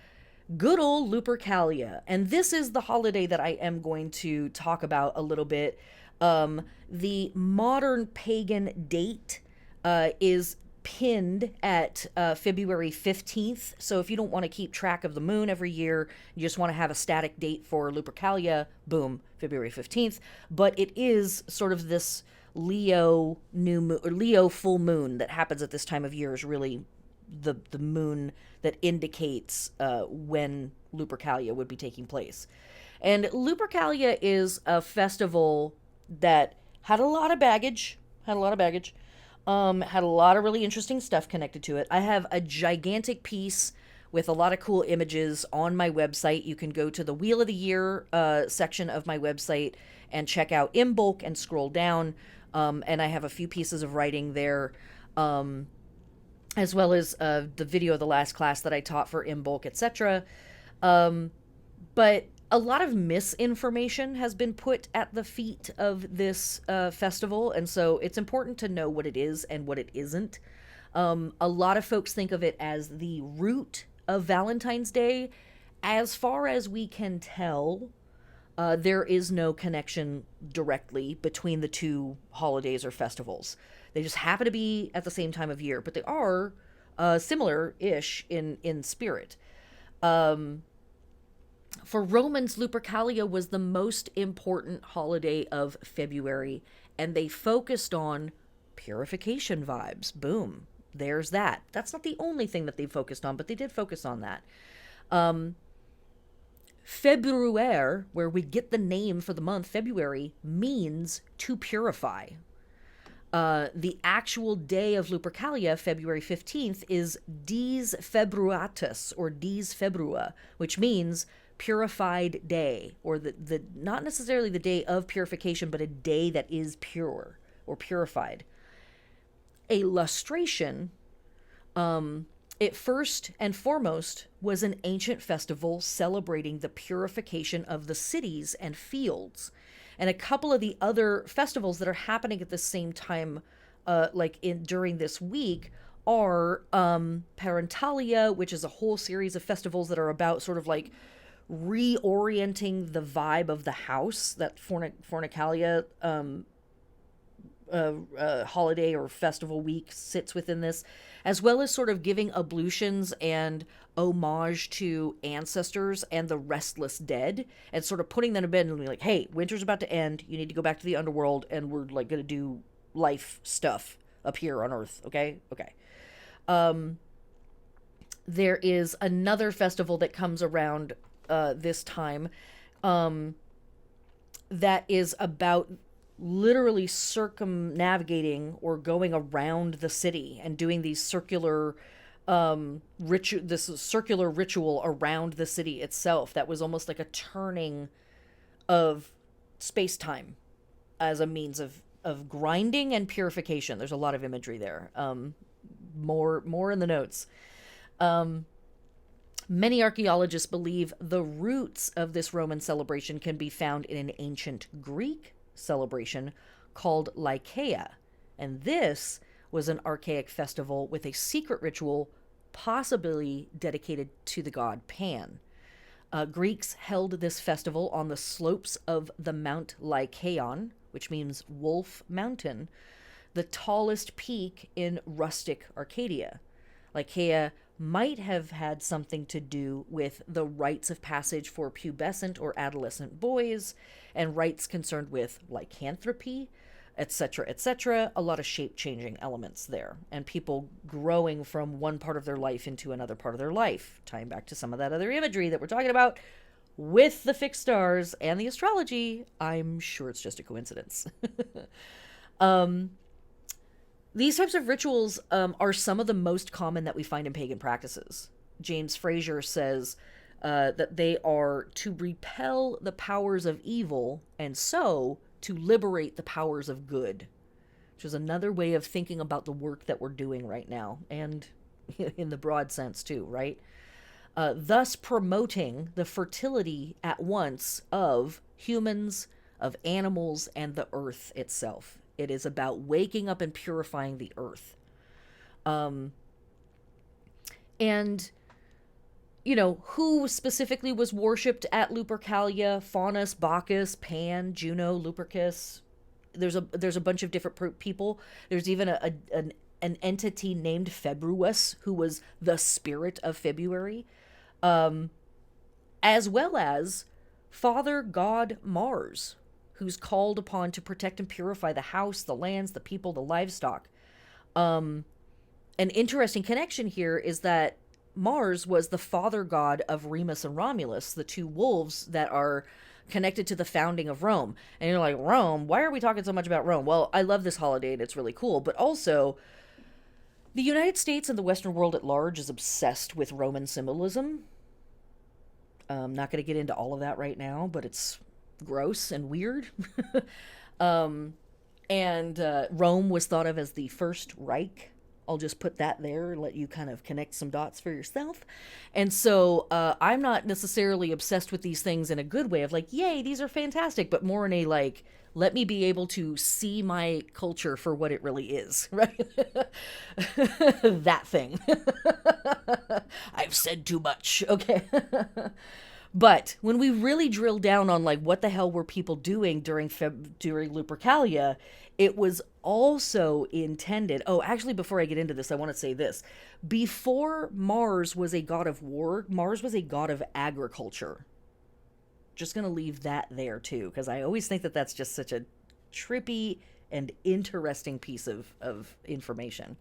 good old Lupercalia. And this is the holiday that I am going to talk about a little bit. The modern pagan date is pinned at February 15th. So if you don't want to keep track of the moon every year, you just want to have a static date for Lupercalia, boom, February 15th. But it is sort of this Leo new moon, or Leo full moon that happens at this time of year, is really the moon that indicates when Lupercalia would be taking place. And Lupercalia is a festival that had a lot of baggage, had a lot of really interesting stuff connected to it. I have a gigantic piece with a lot of cool images on my website. You can go to the Wheel of the Year section of my website and check out Imbolc and scroll down. And I have a few pieces of writing there, as well as the video of the last class that I taught for Imbolc, etc. But a lot of misinformation has been put at the feet of this festival, and so it's important to know what it is and what it isn't. A lot of folks think of it as the root of Valentine's Day. As far as we can tell, there is no connection directly between the two holidays or festivals. They just happen to be at the same time of year, but they are similar-ish in spirit. For Romans, Lupercalia was the most important holiday of February, and they focused on purification vibes. Boom. There's that. That's not the only thing that they focused on, but they did focus on that. Februaire, where we get the name for the month, February, means to purify. The actual day of Lupercalia, February 15th, is Dies Februatus, or Dies Februa, which means purified day, or the not necessarily the day of purification, but a day that is pure or purified. A lustration, it first and foremost was an ancient festival celebrating the purification of the cities and fields. And a couple of the other festivals that are happening at the same time, during this week, are Parentalia, which is a whole series of festivals that are about sort of like reorienting the vibe of the house. That Fornicalia holiday or festival week sits within this, as well as sort of giving ablutions and homage to ancestors and the restless dead, and sort of putting them to bed and being like, hey, winter's about to end. You need to go back to the underworld, and we're like going to do life stuff up here on Earth. Okay? Okay. There is another festival that comes around this time that is about literally circumnavigating or going around the city and doing these circular this circular ritual around the city itself that was almost like a turning of space-time as a means of grinding and purification. There's a lot of imagery there. More in the notes. Many archaeologists believe the roots of this Roman celebration can be found in an ancient Greek celebration called Lycaea, and this was an archaic festival with a secret ritual possibly dedicated to the god Pan. Greeks held this festival on the slopes of the Mount Lycaon, which means Wolf Mountain, the tallest peak in rustic Arcadia. Lycaea might have had something to do with the rites of passage for pubescent or adolescent boys and rites concerned with lycanthropy, etc., etc. A lot of shape-changing elements there, and people growing from one part of their life into another part of their life, tying back to some of that other imagery that we're talking about with the fixed stars and the astrology. I'm sure it's just a coincidence. These types of rituals are some of the most common that we find in pagan practices. James Frazer says that they are to repel the powers of evil and so to liberate the powers of good, which is another way of thinking about the work that we're doing right now, and in the broad sense too, right? Thus promoting the fertility at once of humans, of animals, and the earth itself. It is about waking up and purifying the earth. And, you know, who specifically was worshipped at Lupercalia? Faunus, Bacchus, Pan, Juno, Lupercus. There's a bunch of different people. There's even an entity named Februus, who was the spirit of February, as well as Father God Mars, who's called upon to protect and purify the house, the lands, the people, the livestock. An interesting connection here is that Mars was the father god of Remus and Romulus, the two wolves that are connected to the founding of Rome. And you're like, Rome? Why are we talking so much about Rome? Well, I love this holiday and it's really cool, but also the United States and the Western world at large is obsessed with Roman symbolism. I'm not going to get into all of that right now, but it's gross and weird. Rome was thought of as the first Reich. I'll just put that there and let you kind of connect some dots for yourself. And so I'm not necessarily obsessed with these things in a good way of like, yay, these are fantastic, but more in a like, let me be able to see my culture for what it really is, right? That thing. I've said too much. Okay. But when we really drill down on like what the hell were people doing during Lupercalia, it was also intended. Oh, actually, before I get into this, I want to say this. Before Mars was a god of war, Mars was a god of agriculture. Just going to leave that there too, because I always think that that's just such a trippy and interesting piece of information.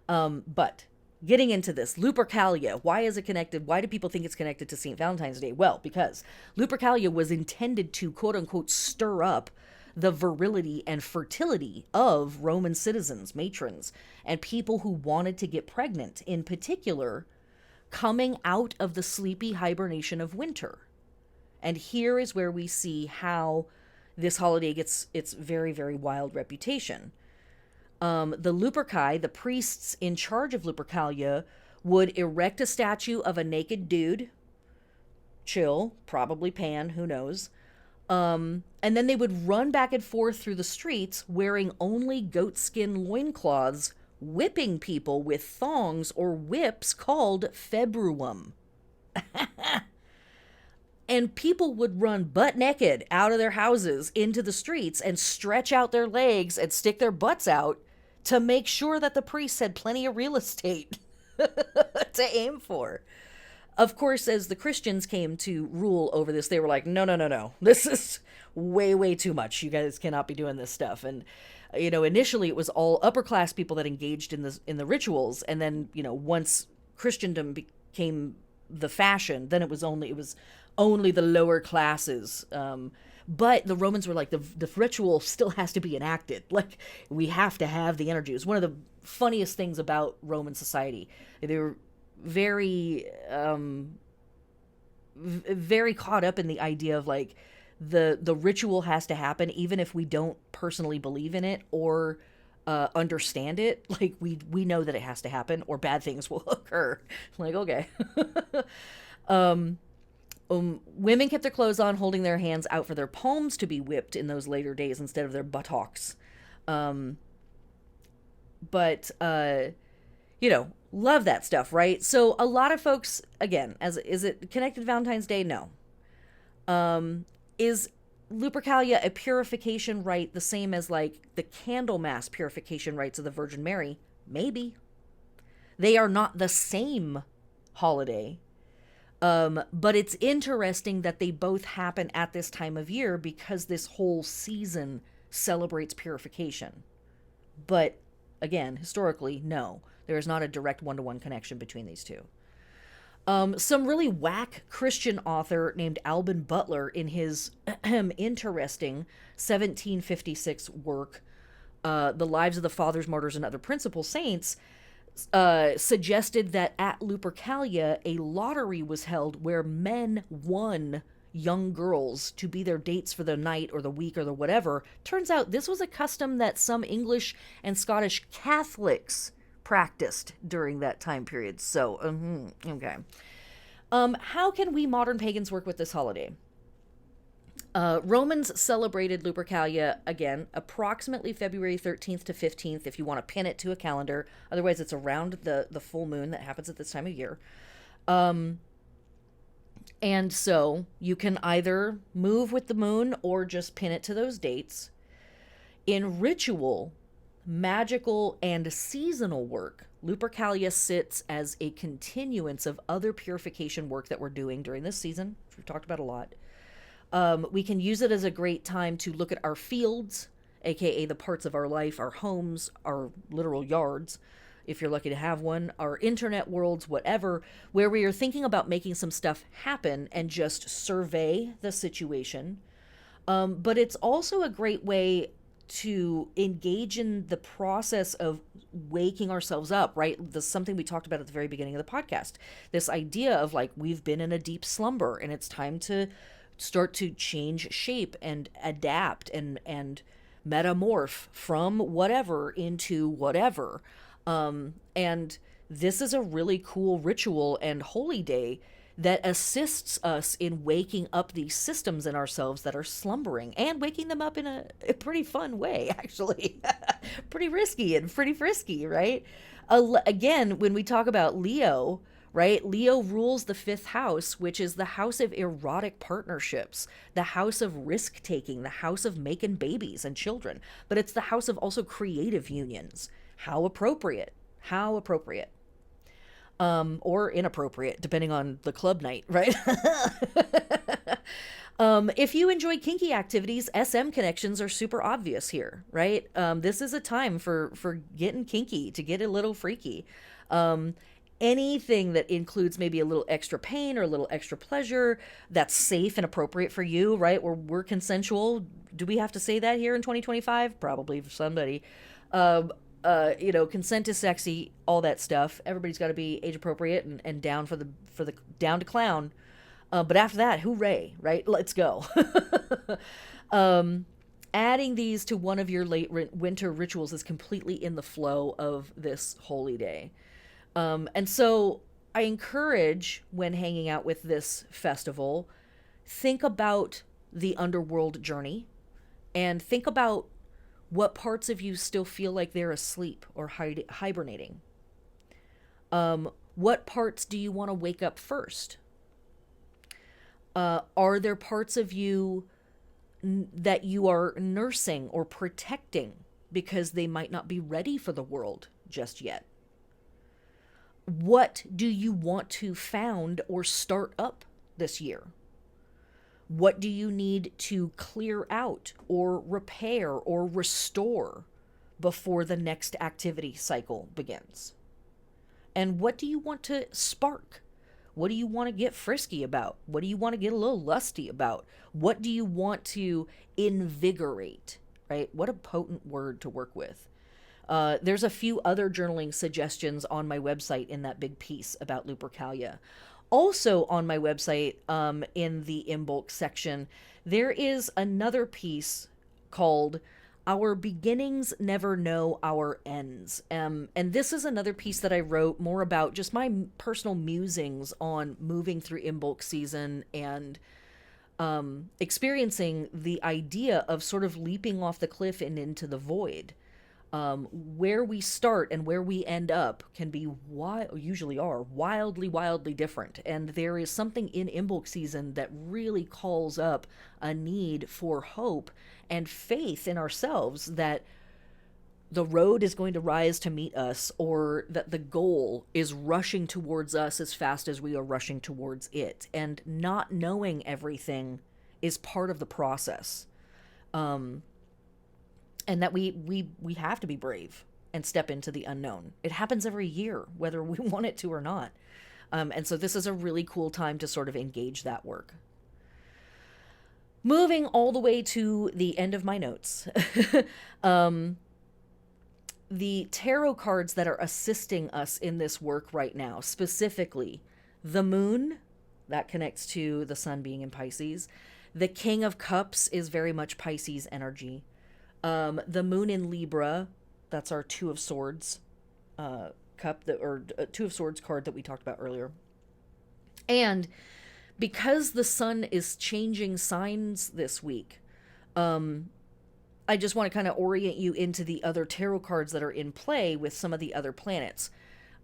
But getting into this, Lupercalia, why is it connected? Why do people think it's connected to St. Valentine's Day? Well, because Lupercalia was intended to, quote unquote, stir up the virility and fertility of Roman citizens, matrons, and people who wanted to get pregnant, in particular, coming out of the sleepy hibernation of winter. And here is where we see how this holiday gets its very, very wild reputation. The Luperci, the priests in charge of Lupercalia, would erect a statue of a naked dude. Chill, probably Pan, who knows. And then they would run back and forth through the streets wearing only goatskin loincloths whipping people with thongs or whips called februum. And people would run butt naked out of their houses into the streets and stretch out their legs and stick their butts out to make sure that the priests had plenty of real estate to aim for. Of course, as the Christians came to rule over this, they were like, no, no, no, no. This is way, way too much. You guys cannot be doing this stuff. And, initially it was all upper class people that engaged in the rituals. And then, once Christendom became the fashion, then it was only the lower classes. But the Romans were like, the ritual still has to be enacted. Like, we have to have the energy. It was one of the funniest things about Roman society. They were very, very caught up in the idea of like, the ritual has to happen, even if we don't personally believe in it or understand it. Like, we know that it has to happen or bad things will occur. Like, okay. Women kept their clothes on, holding their hands out for their palms to be whipped in those later days instead of their buttocks. But love that stuff, right? So a lot of folks, again, is it connected to Valentine's Day? No. Is Lupercalia a purification rite the same as like the Candlemas purification rites of the Virgin Mary? Maybe. They are not the same holiday. But it's interesting that they both happen at this time of year because this whole season celebrates purification. But again, historically, no, there is not a direct one-to-one connection between these two. Some really whack Christian author named Alban Butler, in his interesting 1756 work, The Lives of the Fathers, Martyrs, and Other Principal Saints, suggested that at Lupercalia, a lottery was held where men won young girls to be their dates for the night or the week or the whatever. Turns out this was a custom that some English and Scottish Catholics practiced during that time period. So, okay. How can we modern pagans work with this holiday? Romans celebrated Lupercalia, again, approximately February 13th to 15th, if you want to pin it to a calendar. Otherwise, it's around the full moon that happens at this time of year. And so you can either move with the moon or just pin it to those dates. In ritual, magical, and seasonal work, Lupercalia sits as a continuance of other purification work that we're doing during this season, which we've talked about a lot. We can use it as a great time to look at our fields, aka the parts of our life, our homes, our literal yards, if you're lucky to have one, our internet worlds, whatever, where we are thinking about making some stuff happen and just survey the situation. But it's also a great way to engage in the process of waking ourselves up, right? This is something we talked about at the very beginning of the podcast. This idea of like, we've been in a deep slumber and it's time to start to change shape and adapt and metamorph from whatever into whatever. And this is a really cool ritual and holy day that assists us in waking up these systems in ourselves that are slumbering and waking them up in a pretty fun way, actually. Pretty risky and pretty frisky, right? Again, when we talk about Leo, right? Leo rules the 5th house, which is the house of erotic partnerships, the house of risk-taking, the house of making babies and children. But it's the house of also creative unions. How appropriate. How appropriate. Or inappropriate, depending on the club night, right? If you enjoy kinky activities, SM connections are super obvious here, right? This is a time for getting kinky, to get a little freaky. Anything that includes maybe a little extra pain or a little extra pleasure that's safe and appropriate for you, right? We're consensual. Do we have to say that here in 2025? Probably for somebody. Consent is sexy, all that stuff. Everybody's got to be age appropriate and down for the down to clown. But after that, hooray, right? Let's go. Adding these to one of your late winter rituals is completely in the flow of this holy day. And so I encourage, when hanging out with this festival, think about the underworld journey and think about What parts of you still feel like they're asleep or hibernating? What parts do you want to wake up first? Are there parts of you that you are nursing or protecting because they might not be ready for the world just yet? What do you want to found or start up this year? What do you need to clear out or repair or restore before the next activity cycle begins? And what do you want to spark? What do you want to get frisky about? What do you want to get a little lusty about? What do you want to invigorate? Right? What a potent word to work with. There's a few other journaling suggestions on my website in that big piece about Lupercalia. Also on my website, in the Imbolc section, there is another piece called Our Beginnings Never Know Our Ends. And this is another piece that I wrote more about just my personal musings on moving through Imbolc season and experiencing the idea of sort of leaping off the cliff and into the void. Where we start and where we end up can be usually are wildly different. And there is something in Imbolc season that really calls up a need for hope and faith in ourselves that the road is going to rise to meet us, or that the goal is rushing towards us as fast as we are rushing towards it. And not knowing everything is part of the process. And that we have to be brave and step into the unknown. It happens every year, whether we want it to or not. And so this is a really cool time to sort of engage that work. Moving all the way to the end of my notes. The tarot cards that are assisting us in this work right now, specifically the moon, that connects to the sun being in Pisces. The King of Cups is very much Pisces energy. The moon in Libra, that's our Two of Swords Two of Swords card that we talked about earlier. And because the sun is changing signs this week, I just want to kind of orient you into the other tarot cards that are in play with some of the other planets.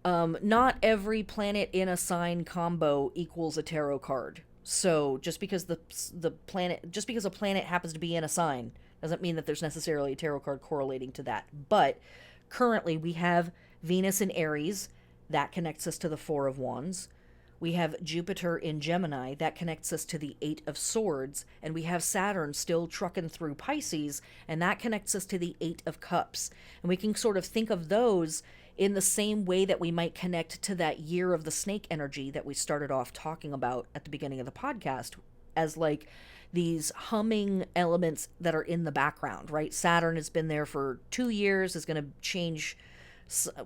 Not every planet in a sign combo equals a tarot card. So just because a planet happens to be in a sign doesn't mean that there's necessarily a tarot card correlating to that. But currently we have Venus in Aries. That connects us to the Four of Wands. We have Jupiter in Gemini. That connects us to the Eight of Swords. And we have Saturn still trucking through Pisces. And that connects us to the Eight of Cups. And we can sort of think of those in the same way that we might connect to that year of the snake energy that we started off talking about at the beginning of the podcast, as like these humming elements that are in the background, right? Saturn has been there for 2 years, is going to change a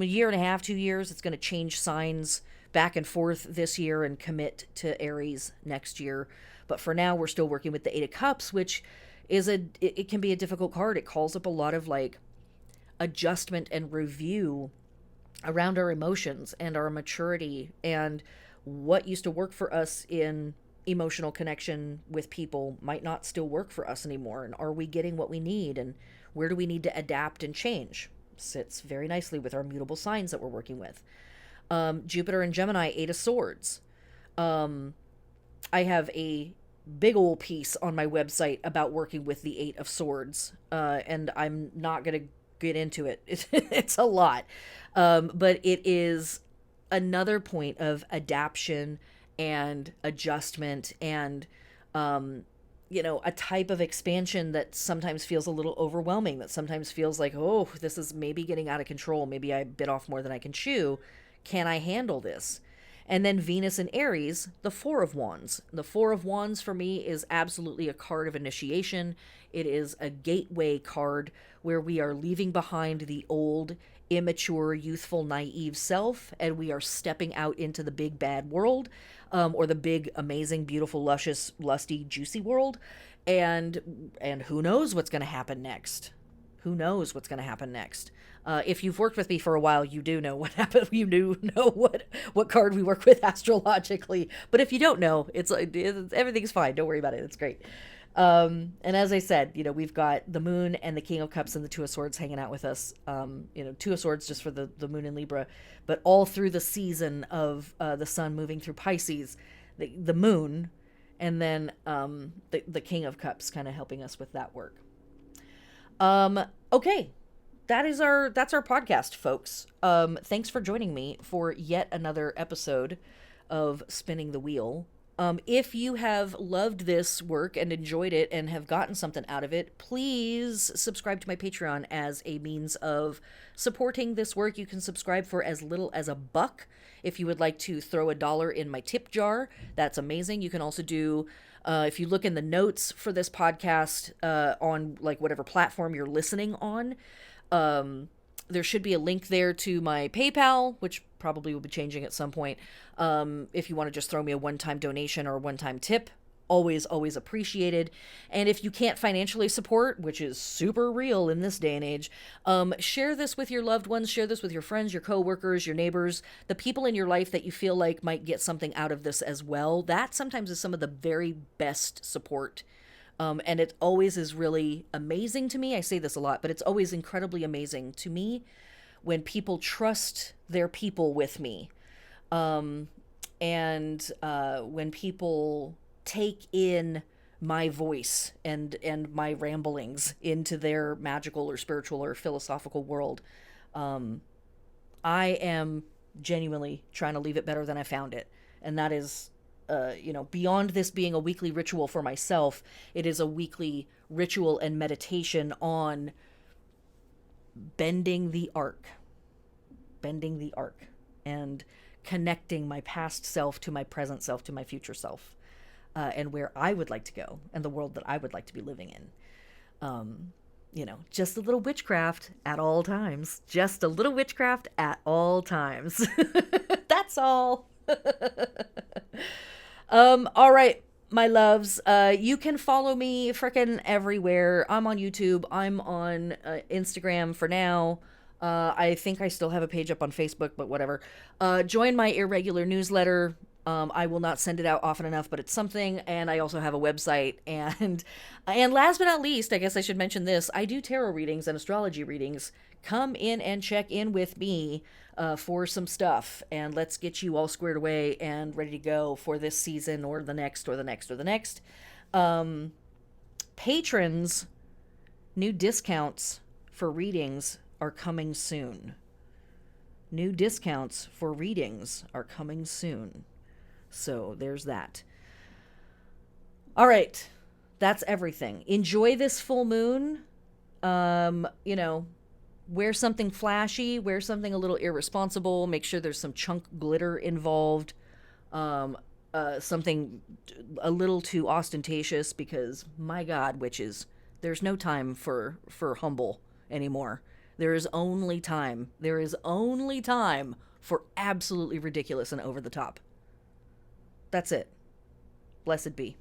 year and a half, 2 years. It's going to change signs back and forth this year and commit to Aries next year. But for now, we're still working with the Eight of Cups, which is it can be a difficult card. It calls up a lot of like adjustment and review around our emotions and our maturity and what used to work for us in emotional connection with people might not still work for us anymore. And are we getting what we need? And where do we need to adapt and change? Sits very nicely with our mutable signs that we're working with. Jupiter and Gemini, Eight of Swords. I have a big old piece on my website about working with the Eight of Swords. And I'm not going to get into it. It's a lot. But it is another point of adaptation and adjustment and, a type of expansion that sometimes feels a little overwhelming, that sometimes feels like, oh, this is maybe getting out of control. Maybe I bit off more than I can chew. Can I handle this? And then Venus in Aries, the Four of Wands. The Four of Wands for me is absolutely a card of initiation. It is a gateway card where we are leaving behind the old, immature, youthful, naive self, and we are stepping out into the big bad world, or the big, amazing, beautiful, luscious, lusty, juicy world. And who knows what's going to happen next? Who knows what's going to happen next? If you've worked with me for a while, you do know what happened. You do know what card we work with astrologically. But if you don't know, it's everything's fine. Don't worry about it. It's great. And as I said, we've got the moon and the King of Cups and the Two of Swords hanging out with us. Two of Swords just for the moon in Libra, but all through the season of the sun moving through Pisces, the moon, and then the King of Cups kind of helping us with that work. Okay. That's our podcast, folks. Thanks for joining me for yet another episode of Spinning the Wheel. If you have loved this work and enjoyed it and have gotten something out of it, please subscribe to my Patreon as a means of supporting this work. You can subscribe for as little as $1. If you would like to throw $1 in my tip jar, that's amazing. You can also do, if you look in the notes for this podcast on like whatever platform you're listening on, there should be a link there to my PayPal, which probably will be changing at some point. If you want to just throw me a one-time donation or a one-time tip, always, always appreciated. And if you can't financially support, which is super real in this day and age, share this with your loved ones, share this with your friends, your coworkers, your neighbors, the people in your life that you feel like might get something out of this as well. That sometimes is some of the very best support. And it always is really amazing to me. I say this a lot, but it's always incredibly amazing to me when people trust their people with me. And when people take in my voice and my ramblings into their magical or spiritual or philosophical world, I am genuinely trying to leave it better than I found it. And that is, beyond this being a weekly ritual for myself, it is a weekly ritual and meditation on bending the arc, and connecting my past self to my present self to my future self, and where I would like to go and the world that I would like to be living in. Just a little witchcraft at all times. Just a little witchcraft at all times. That's all. All right, my loves. You can follow me frickin' everywhere. I'm on YouTube. I'm on Instagram for now. I think I still have a page up on Facebook, but whatever. Join my irregular newsletter. I will not send it out often enough, but it's something. And I also have a website. And last but not least, I guess I should mention this. I do tarot readings and astrology readings. Come in and check in with me for some stuff. And let's get you all squared away and ready to go for this season or the next or the next or the next. Patrons, new discounts for readings are coming soon. New discounts for readings are coming soon. So there's that. All right. That's everything. Enjoy this full moon. Wear something flashy, wear something a little irresponsible, make sure there's some chunk glitter involved. Something a little too ostentatious, because my God, witches, there's no time for humble anymore. There is only time for absolutely ridiculous and over the top. That's it. Blessed be.